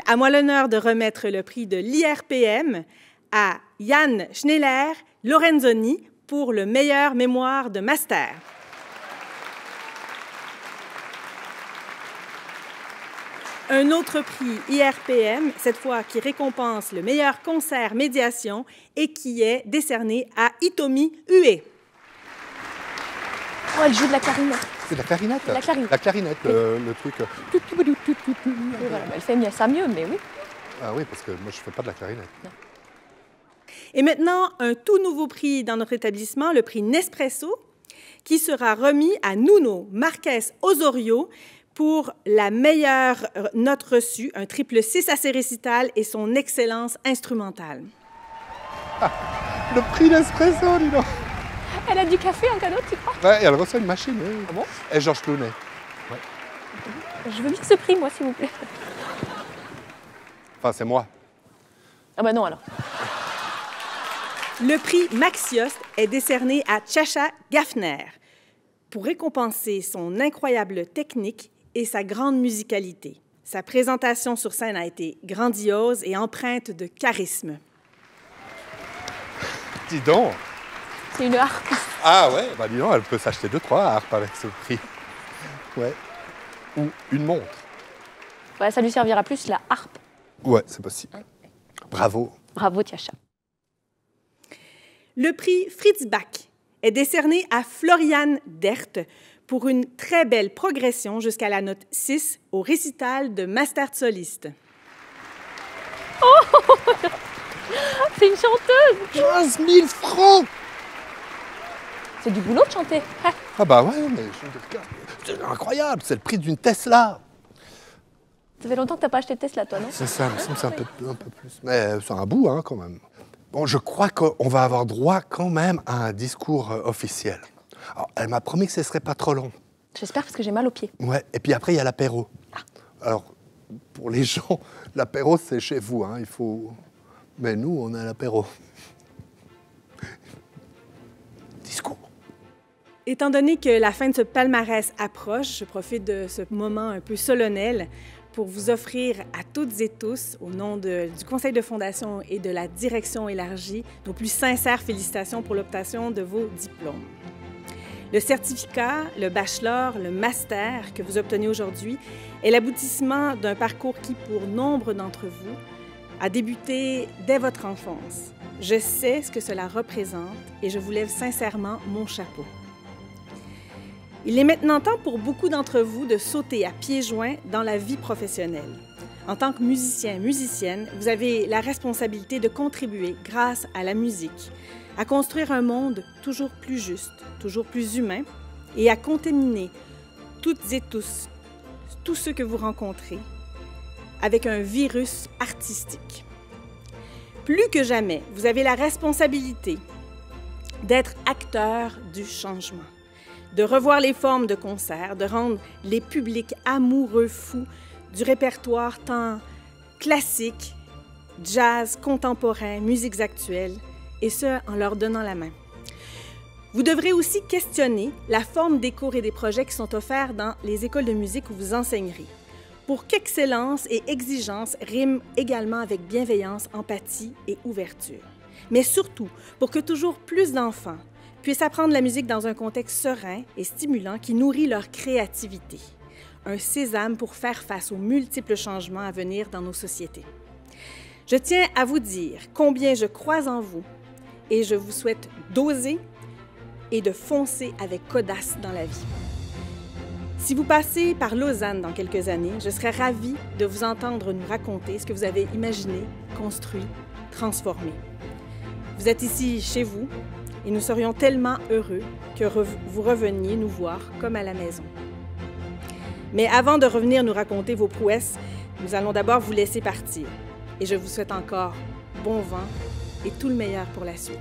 à moi l'honneur de remettre le prix de l'IRPM à Yann Schneller Lorenzoni pour le meilleur mémoire de master. Un autre prix IRPM, cette fois qui récompense le meilleur concert médiation et qui est décerné à Hitomi Ue. Oh, elle joue de la clarinette. C'est de la clarinette? La clarinette. La clarinette, le truc... Et voilà, elle fait ça mieux, mais oui. Ah oui, parce que moi, je fais pas de la clarinette. Et maintenant, un tout nouveau prix dans notre établissement, le prix Nespresso, qui sera remis à Nuno Marques Osorio pour la meilleure note reçue, un triple 6 à ses récitals et son excellence instrumentale. Le prix Nespresso, dis donc. Elle a du café en cadeau, tu crois? Ouais, et elle reçoit une machine, oui. Ah bon? Et Georges Clooney. Ouais. Je veux bien ce prix, moi, s'il vous plaît. Enfin, c'est moi. Ah bah non, alors. Le prix Maxiost est décerné à Chacha Gaffner pour récompenser son incroyable technique et sa grande musicalité. Sa présentation sur scène a été grandiose et empreinte de charisme. Dis donc. C'est une harpe. Ah ouais, bah dis donc, elle peut s'acheter 2-3 harpes avec ce prix. Ouais. Ou une montre. Ouais, ça lui servira plus la harpe. Ouais, c'est possible. Bravo. Bravo, Tiacha. Le prix Fritz Bach est décerné à Floriane Dert pour une très belle progression jusqu'à la note 6 au récital de Master soliste. Oh, c'est une chanteuse. 15 000 francs. C'est du boulot de chanter. Ah bah ouais, mais c'est incroyable, c'est le prix d'une Tesla. Ça fait longtemps que t'as pas acheté de Tesla, toi, non? C'est ça, me semble que c'est un peu plus. Mais c'est un bout, hein, quand même. Bon, je crois qu'on va avoir droit quand même à un discours officiel. Alors, elle m'a promis que ce serait pas trop long. J'espère parce que j'ai mal aux pieds. Ouais, et puis après, il y a l'apéro. Alors, pour les gens, l'apéro, c'est chez vous, hein, il faut... Mais nous, on a l'apéro. Discours. Étant donné que la fin de ce palmarès approche, je profite de ce moment un peu solennel pour vous offrir à toutes et tous, au nom du Conseil de fondation et de la direction élargie, nos plus sincères félicitations pour l'obtention de vos diplômes. Le certificat, le bachelor, le master que vous obtenez aujourd'hui est l'aboutissement d'un parcours qui, pour nombre d'entre vous, a débuté dès votre enfance. Je sais ce que cela représente et je vous lève sincèrement mon chapeau. Il est maintenant temps pour beaucoup d'entre vous de sauter à pieds joints dans la vie professionnelle. En tant que musicien, musicienne, vous avez la responsabilité de contribuer, grâce à la musique, à construire un monde toujours plus juste, toujours plus humain et à contaminer toutes et tous ceux que vous rencontrez avec un virus artistique. Plus que jamais, vous avez la responsabilité d'être acteur du changement, de revoir les formes de concert, de rendre les publics amoureux fous du répertoire tant classique, jazz, contemporain, musiques actuelles, et ce, en leur donnant la main. Vous devrez aussi questionner la forme des cours et des projets qui sont offerts dans les écoles de musique où vous enseignerez, pour qu'excellence et exigence riment également avec bienveillance, empathie et ouverture. Mais surtout, pour que toujours plus d'enfants puissent apprendre la musique dans un contexte serein et stimulant qui nourrit leur créativité. Un sésame pour faire face aux multiples changements à venir dans nos sociétés. Je tiens à vous dire combien je crois en vous et je vous souhaite d'oser et de foncer avec audace dans la vie. Si vous passez par Lausanne dans quelques années, je serais ravie de vous entendre nous raconter ce que vous avez imaginé, construit, transformé. Vous êtes ici chez vous et nous serions tellement heureux que vous reveniez nous voir comme à la maison. Mais avant de revenir nous raconter vos prouesses, nous allons d'abord vous laisser partir. Et je vous souhaite encore bon vent et tout le meilleur pour la suite.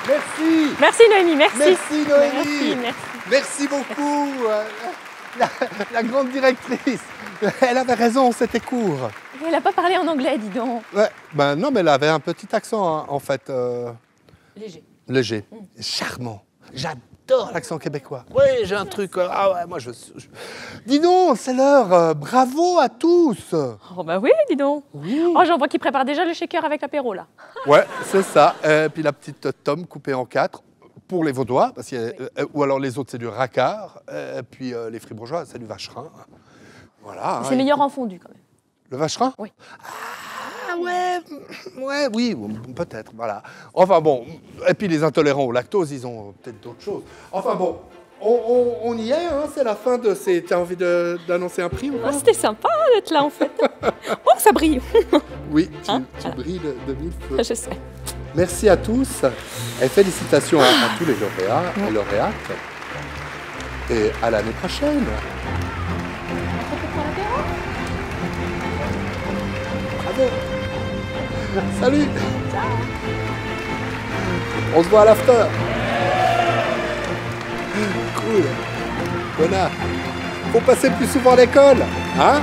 Merci. Merci Noémie, merci. Merci Noémie. Merci. Merci beaucoup. La grande directrice. Elle avait raison, c'était court. Elle n'a pas parlé en anglais, dis donc. Ouais, ben non, mais elle avait un petit accent, hein, en fait. Léger. Léger. Charmant. J'adore l'accent québécois. Oui, j'ai un truc. Ah ouais, moi je... Dis donc, c'est l'heure. Bravo à tous. Oh bah oui, dis donc. Oui. Oh, j'en vois qui prépare déjà le shaker avec l'apéro, là. Ouais, c'est ça. Puis la petite tome coupée en 4 pour les Vaudois, parce ou alors les autres, c'est du racard. Puis les Fribourgeois, c'est du vacherin. Voilà. C'est meilleur en fondu, quand même. Le vacherin? Oui. Ah ouais, oui, peut-être, voilà. Enfin bon, et puis les intolérants au lactose, ils ont peut-être d'autres choses. Enfin bon, on y est, hein, c'est la fin de ces... T'as envie d'annoncer un prix ou quoi? C'était sympa d'être là, en fait. Oh, ça brille. Oui, tu brilles de mille feux. Je sais. Merci à tous et félicitations à tous les lauréats et lauréates. Et à l'année prochaine. Bravo. Salut. Ciao. On se voit à l'after. Cool. Connard. Faut passer plus souvent à l'école, hein?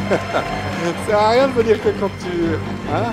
Ça sert à rien de venir que quand tu... Hein?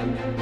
Thank you.